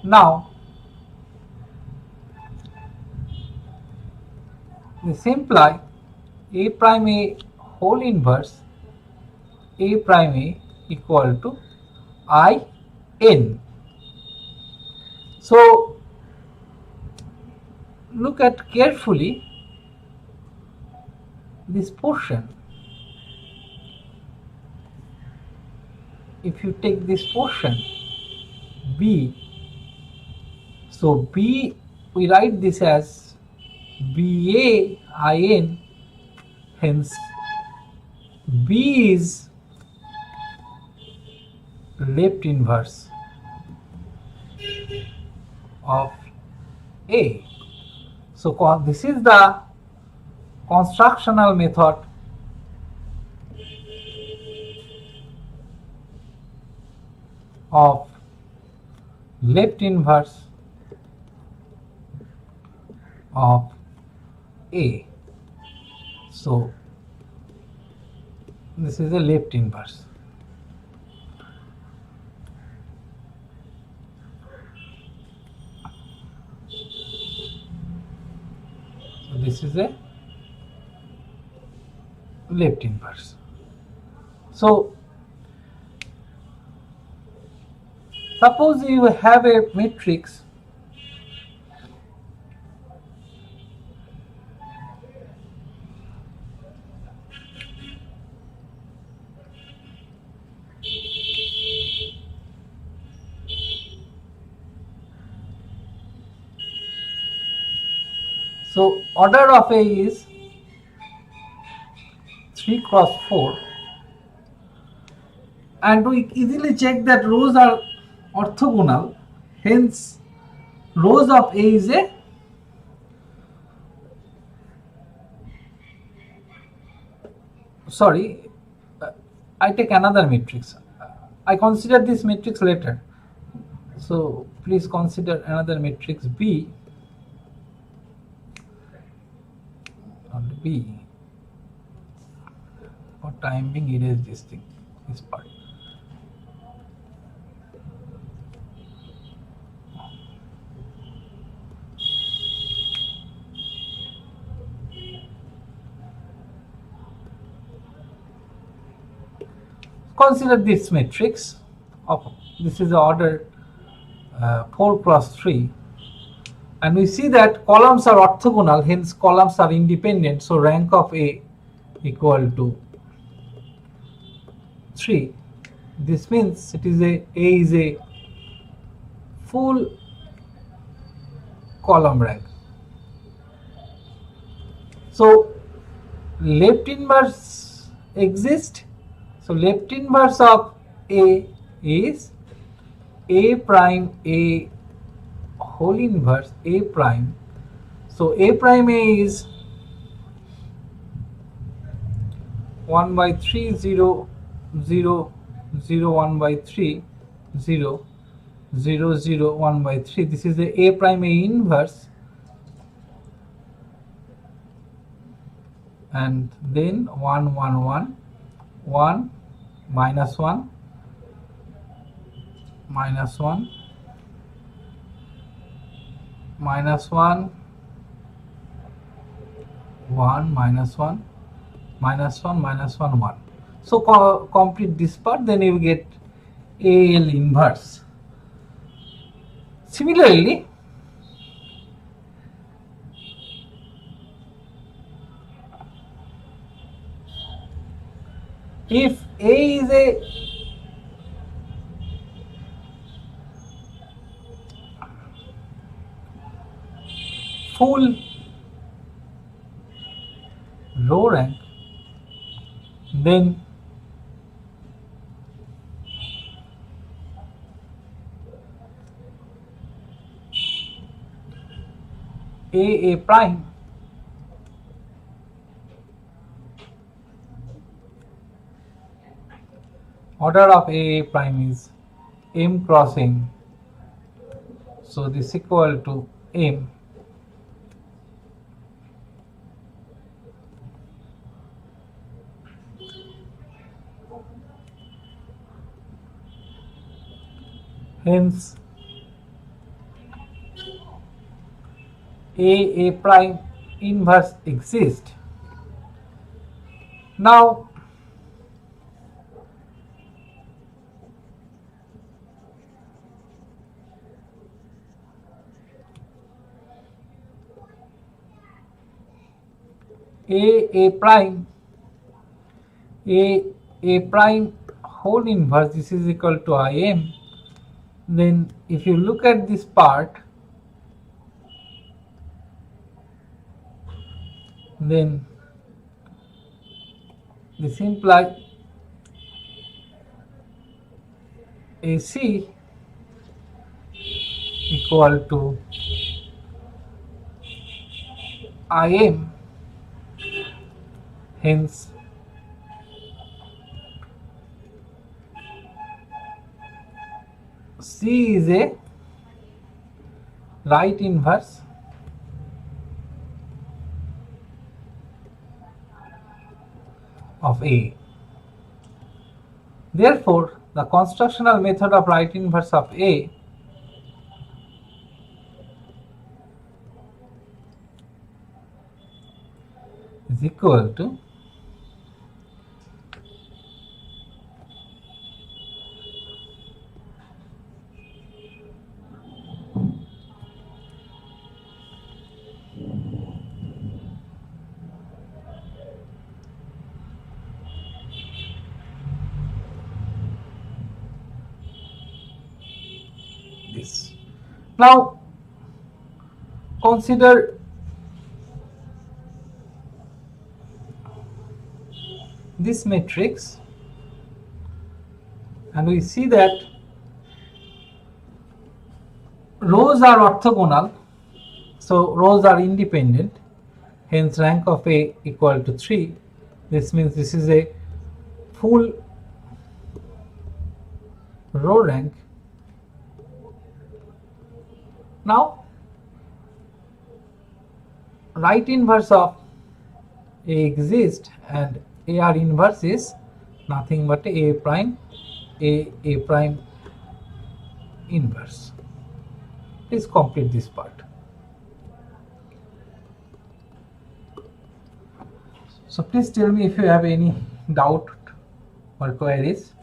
Now this imply A prime A whole inverse A prime A equal to I n. So look at carefully this portion. If you take this portion B, so B, we write this as BAIN, hence B is left inverse of A. So this is the constructional method of left inverse of A. So this is a left inverse. So this is a left inverse. So Suppose you have a matrix so order of A is 3 cross 4, and we easily check that rows are orthogonal, hence rows of A is a sorry I take another matrix. I consider this matrix later, so please consider another matrix B, not B. For time being, erase this thing, this part. Consider this matrix of this is the order 4 cross 3, and we see that columns are orthogonal, hence columns are independent, so rank of A equal to 3. This means it is A is a full column rank. So left inverse exists. So left inverse of A is A prime A whole inverse A prime. So A prime A is 1 by 3 0 0 0 1 by 3 0 0 0 1 by 3. This is the A prime A inverse, and then 1 1 1 1 minus 1 minus 1 minus 1 1 minus 1 minus 1 minus 1 1. So complete this part, then you get AL inverse. Similarly, if A is a full row rank, then A prime order of A prime is M crossing, so this equal to M. Hence A prime inverse exists. Now A prime A prime whole inverse, this is equal to IM. Then if you look at this part, then this implies AC equal to IM. Hence C is a right inverse of A. Therefore, the constructional method of right inverse of A is equal to Now consider this matrix, and we see that rows are orthogonal, so rows are independent, hence rank of A equal to 3. This means this is a full row rank. Now right inverse of A exists, and AR inverse is nothing but A prime inverse. Please complete this part. So please tell me if you have any doubt or queries.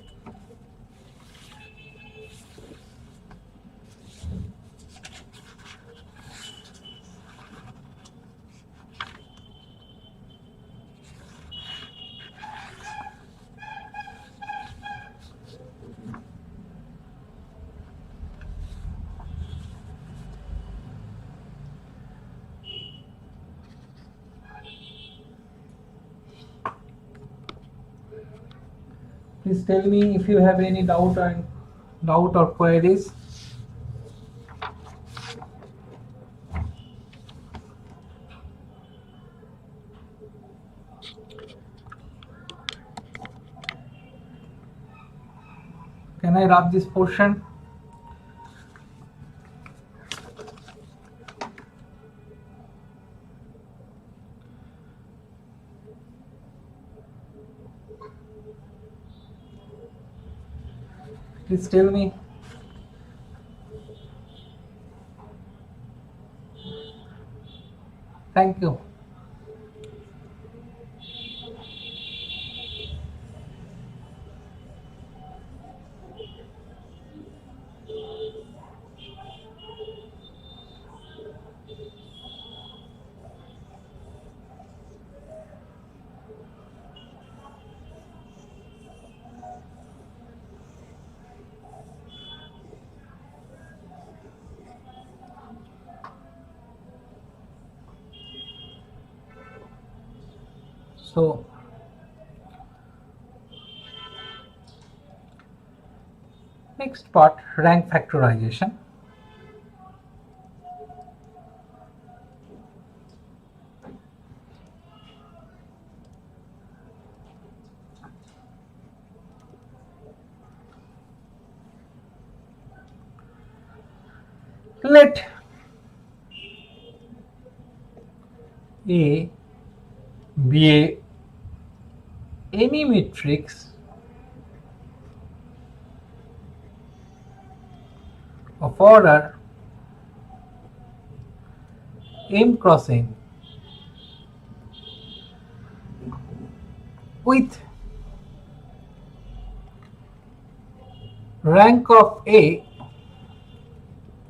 Please tell me if you have any doubt or queries. Can I wrap this portion? Please tell me. Thank you. So next part, rank factorization. Let A be any matrix of order m cross n with rank of A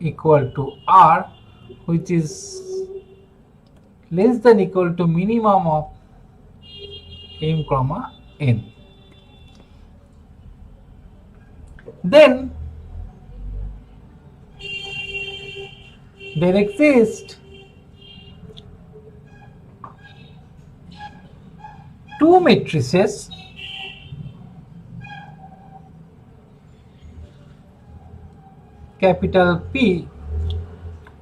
equal to R, which is less than equal to minimum of m comma n. Then there exist two matrices capital P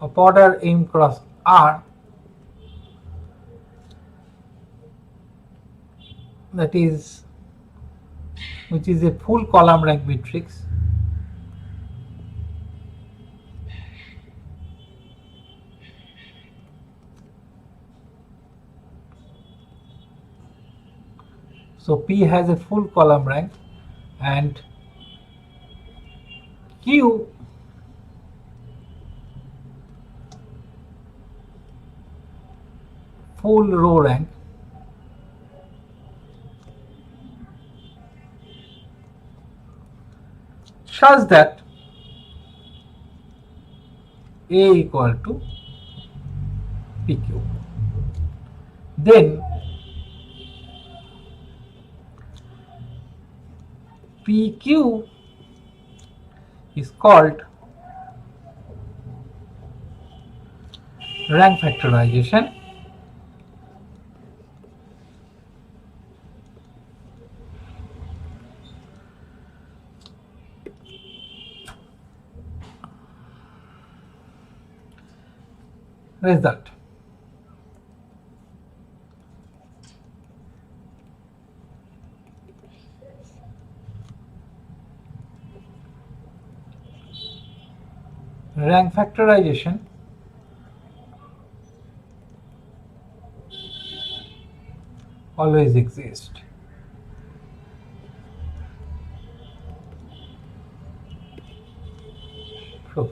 of order m cross R, that is, which is a full column rank matrix, so P has a full column rank, and Q full row rank, such that A equal to PQ. Then PQ is called rank factorization. Result. Rank factorization always exists. Proof.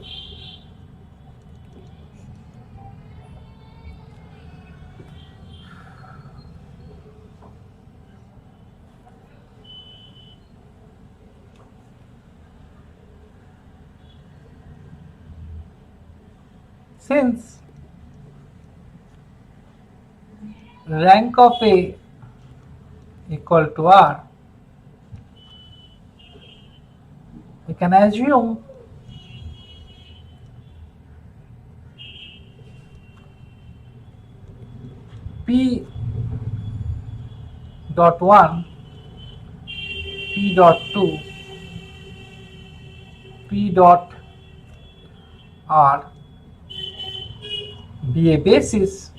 Since rank of A equal to R, we can assume P dot 1, P dot 2, P dot R be a basis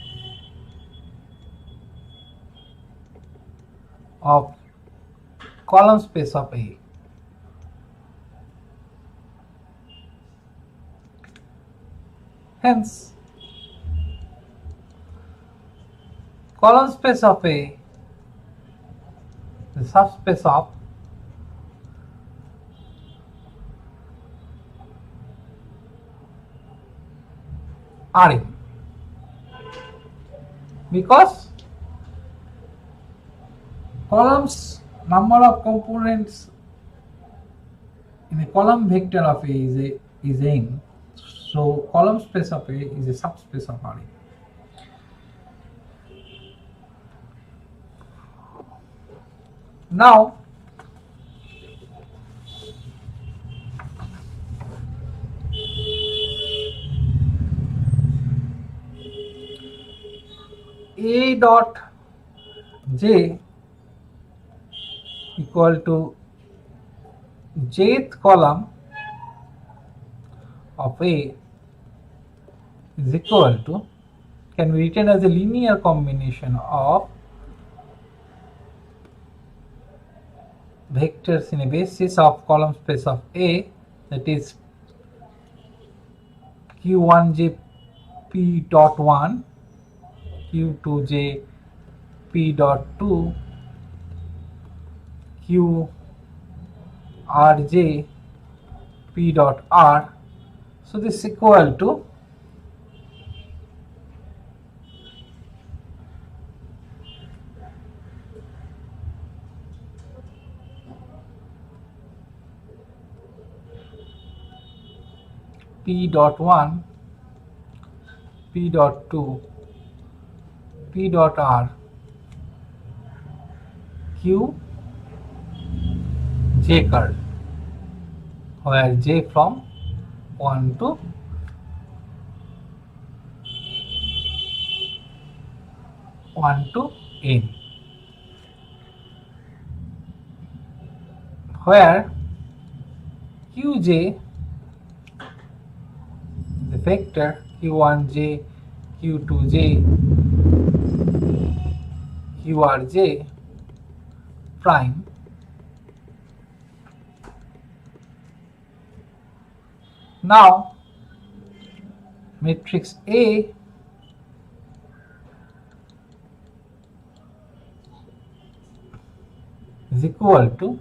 of column space of A. Hence, column space of A, the subspace of Rn, because columns number of components in a column vector of A is n, so column space of A is a subspace of Rn. Now A dot J equal to jth column of A is equal to, can be written as a linear combination of vectors in a basis of column space of A, that is Q1j P dot 1, Q2j P dot 2, QRJ P dot R. So this is equal to P dot 1, P dot 2, P dot R, Q J curl, where J from 1 to n, where Qj, the vector Q1j, Q2j, Qrj prime now matrix A is equal to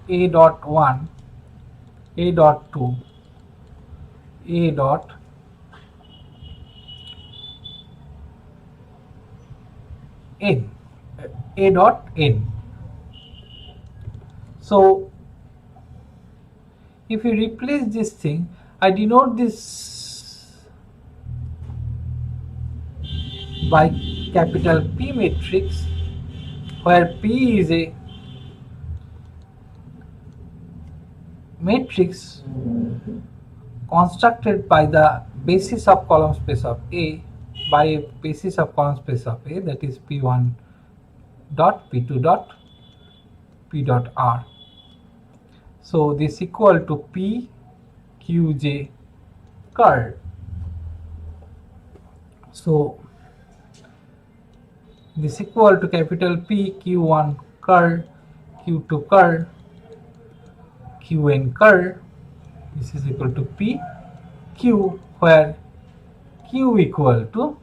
A dot 1, A dot 2, A dot n, A dot n. So if you replace this thing, I denote this by capital P matrix, where P is a matrix constructed by the basis of column space of A, by a basis of column space of A, that is P1 dot P2 dot P dot R. So this equal to P Qj curl. So this equal to capital P Q1 curl, Q2 curl, Qn curl. This is equal to P Q, where Q equal to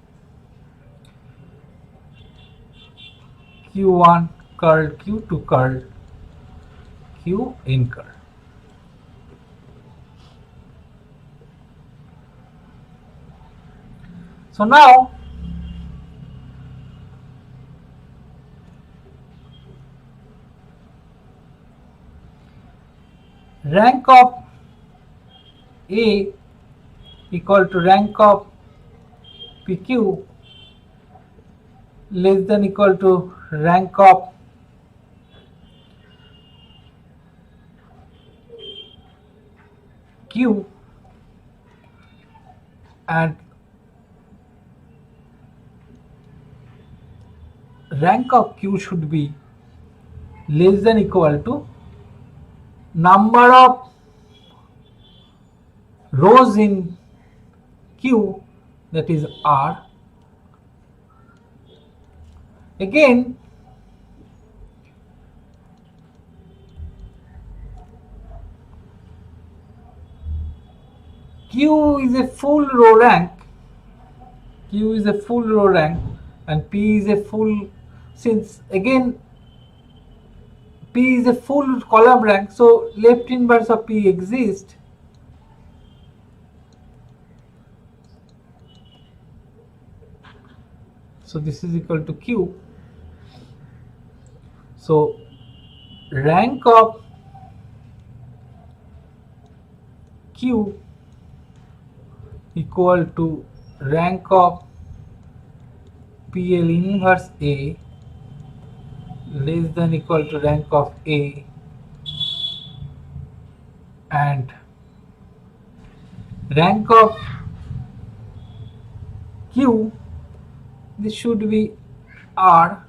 Q1 curl, Q2 curl, Qn curl. So now rank of A equal to rank of PQ less than equal to rank of Q, and rank of Q should be less than equal to number of rows in Q, that is R. Again, Q is a full row rank, Q is a full row rank, and P is a full, since again P is a full column rank, so left inverse of P exists. So this is equal to Q. So rank of Q equal to rank of PL inverse A less than equal to rank of A, and rank of Q, this should be R,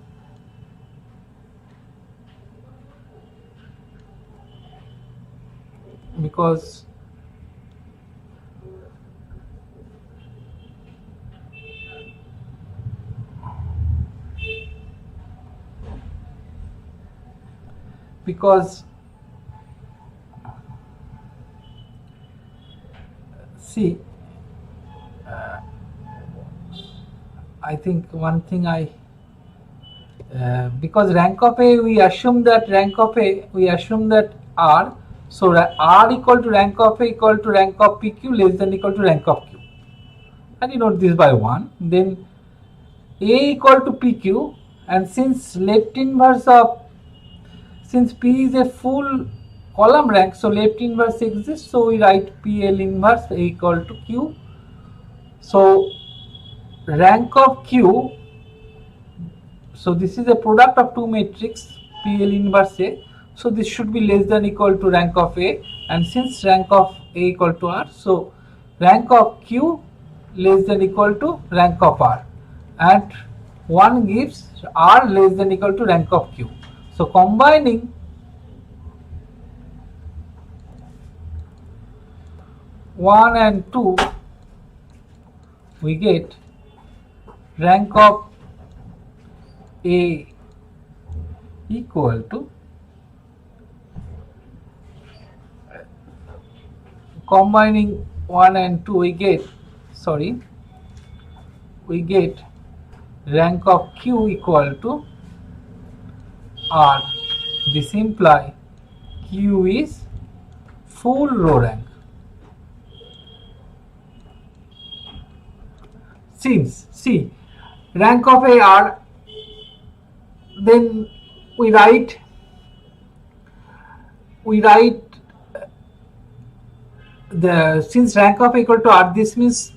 because see, I think one thing because rank of A, we assume that R, so R equal to rank of A equal to rank of PQ less than equal to rank of Q, and you note this by 1. Then A equal to PQ, and since left inverse of, since P is a full column rank, so left inverse exists, so we write PL inverse A equal to Q. So rank of Q, so this is a product of two matrix PL inverse A, so this should be less than equal to rank of A, and since rank of A equal to R, so rank of Q less than equal to rank of R, and 1 gives R less than equal to rank of Q. So combining 1 and 2, we get rank of A equal to, combining 1 and 2, we get rank of Q equal to R. This implies Q is full row rank. Since see rank of A R, then we write the, since rank of A equal to R, this means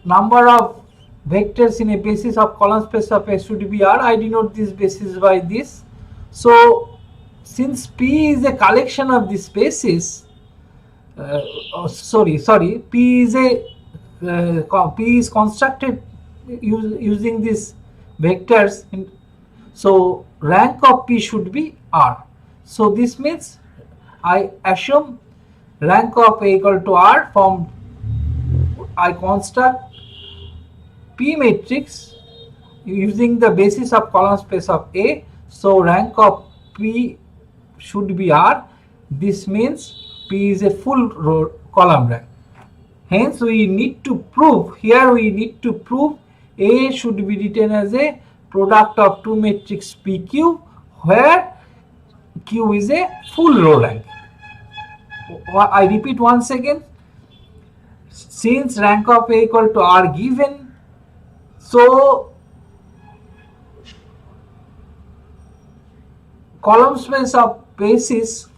number of vectors in a basis of column space of A should be R. I denote this basis by this. So since P is a collection of these spaces, P is P is constructed using these vectors. So rank of P should be R. So this means I assume rank of A equal to R from I construct P matrix using the basis of column space of A. So rank of P should be R. This means P is a full row column rank. Hence we need to prove, here we need to prove A should be written as a product of two matrix PQ where Q is a full row rank. I repeat once again, since rank of A equal to R given, so column space of basis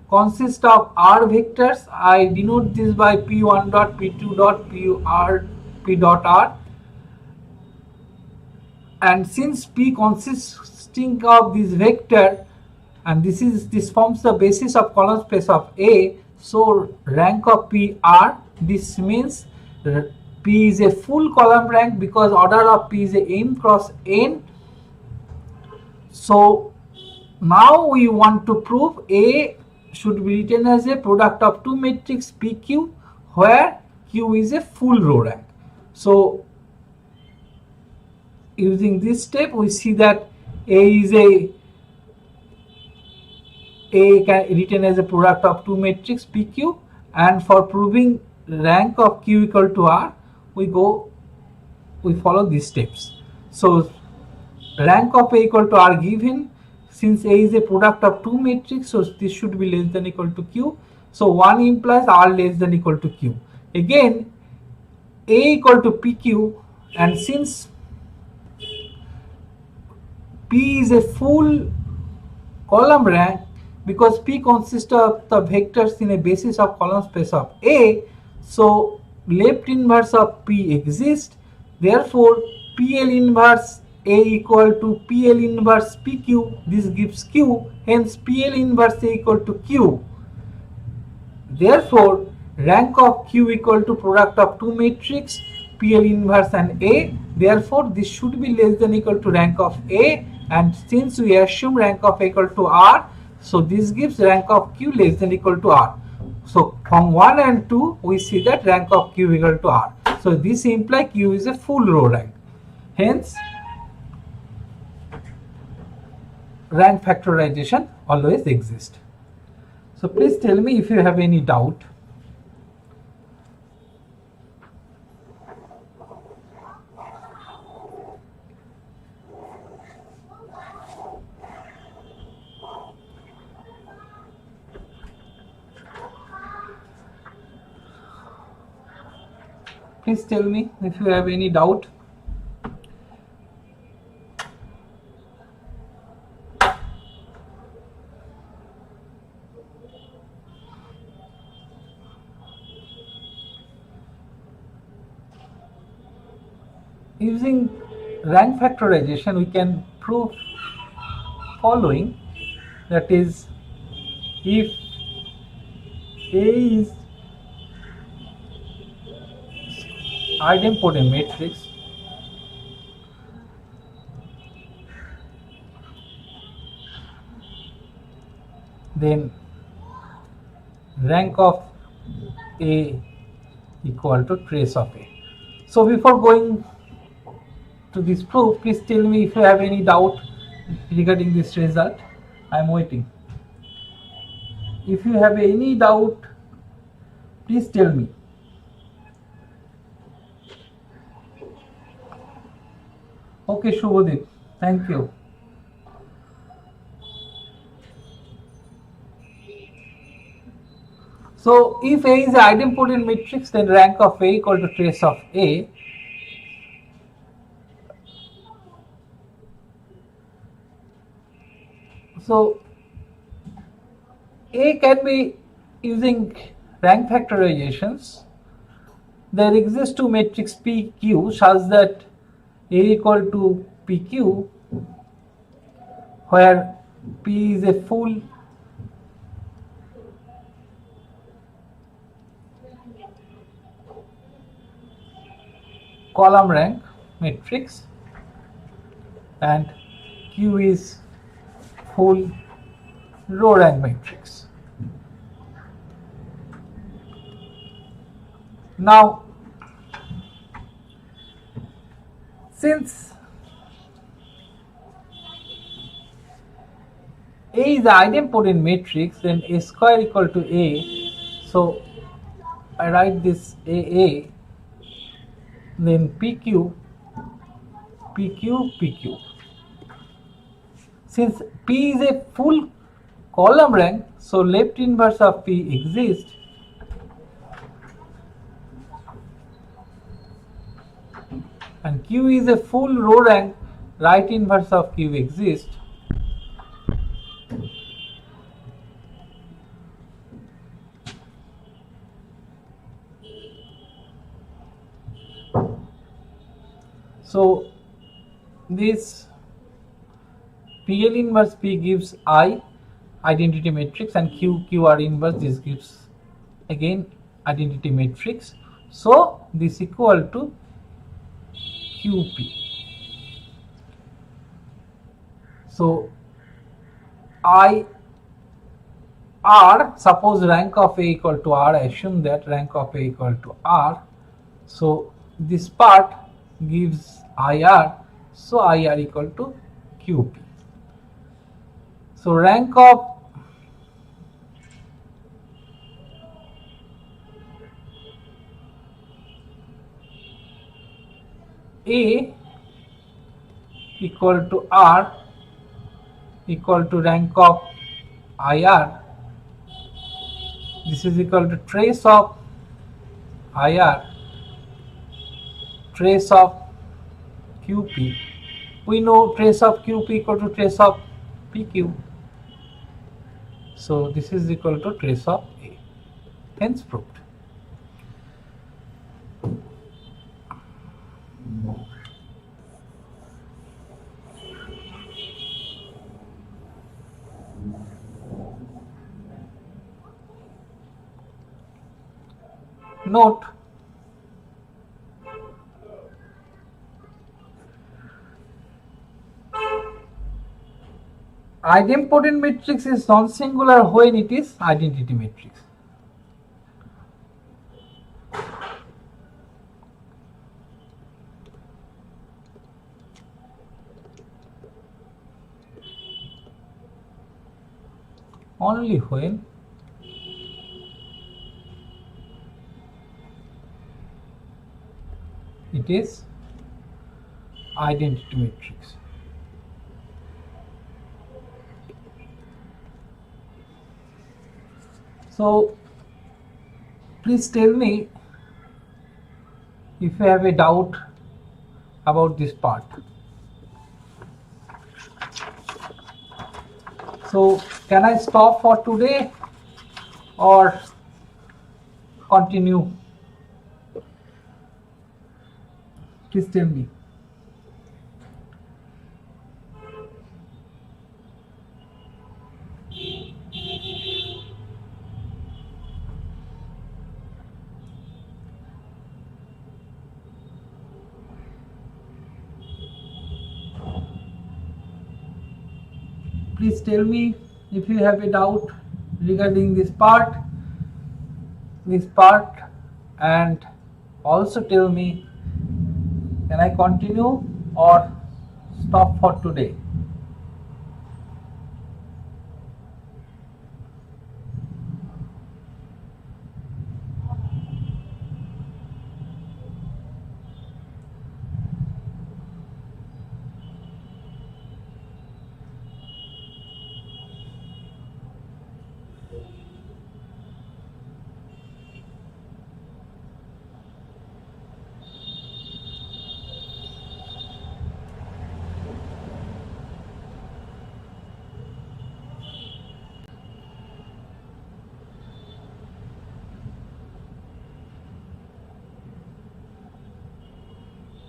consists of R vectors. I denote this by P1 dot, P2 dot, P dot R. And since P consisting of this vector, and this forms the basis of column space of A, so rank of P R. This means P is a full column rank because order of P is a m cross n. So now we want to prove A should be written as a product of two matrix PQ where Q is a full row rank. So using this step we see that A can written as a product of two matrix PQ, and for proving rank of Q equal to R we follow these steps. So rank of A equal to R given, since A is a product of two matrix, so this should be less than equal to Q. So 1 implies R less than equal to Q. Again A equal to PQ, and since P is a full column rank because P consists of the vectors in a basis of column space of A, so left inverse of P exists. Therefore PL inverse A equal to PL inverse PQ. This gives Q. Hence PL inverse A equal to Q. Therefore rank of Q equal to product of two matrix PL inverse and A. Therefore this should be less than equal to rank of A, and since we assume rank of A equal to R, so this gives rank of Q less than equal to R. So from 1 and 2 we see that rank of Q equal to R. So this implies Q is a full row rank. Hence rank factorization always exists. So please tell me if you have any doubt. Please tell me if you have any doubt. Using rank factorization we can prove following, that is, if A is idempotent matrix, then rank of A equal to trace of A. So before going to this proof, please tell me if you have any doubt regarding this result. I am waiting. If you have any doubt, please tell me. Okay, Shubhadeep, thank you. So if A is an idempotent matrix, then rank of A equal to trace of A. So A can be using rank factorizations. there exists two matrix PQ such that A equal to PQ, where P is a full column rank matrix and Q is full row rank matrix. Now, since A is the idempotent matrix, then A square equal to A. So I write this AA, then PQ, PQ, PQ. Since P is a full column rank, so left inverse of P exists. And Q is a full row rank, right inverse of Q exists. So this PL inverse P gives I identity matrix and QR inverse, this gives again identity matrix. So this equal to QP. So I R, suppose rank of A equal to R, I assume that rank of A equal to R. So this part gives IR, so IR equal to QP. So rank of A equal to R equal to rank of IR. This is equal to trace of IR, trace of QP. We know trace of QP equal to trace of PQ. So this is equal to trace of A. Hence proved. Note, idempotent matrix is non-singular when it is identity matrix. Only when it is identity matrix. So please tell me if you have a doubt about this part. So can I stop for today or continue? Please tell me. Please tell me if you have a doubt regarding this part, and also tell me, can I continue or stop for today?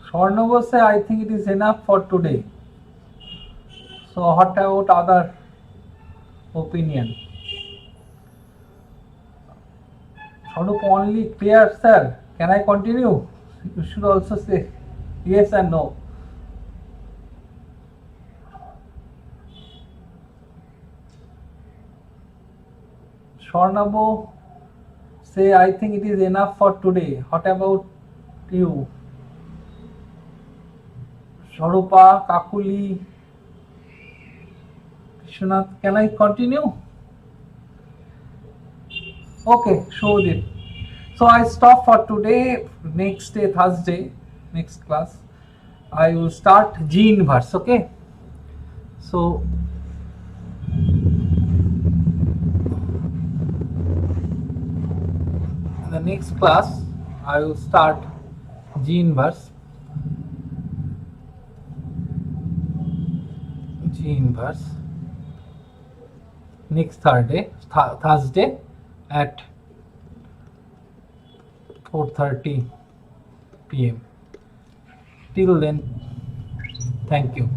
Swarnava say I think it is enough for today. So what about other opinion? Swarup only clear, sir. Can I continue? You should also say yes and no. Swarnabo say I think it is enough for today. What about you? Swarupa, Kakuli, Vishwanath, can I continue? Okay, showed it. So I stop for today. Next day, Thursday, next class, I will start G inverse. Okay. So in the next class, I will start G inverse. G inverse. Next Thursday at 4:30 p.m. Till then, thank you.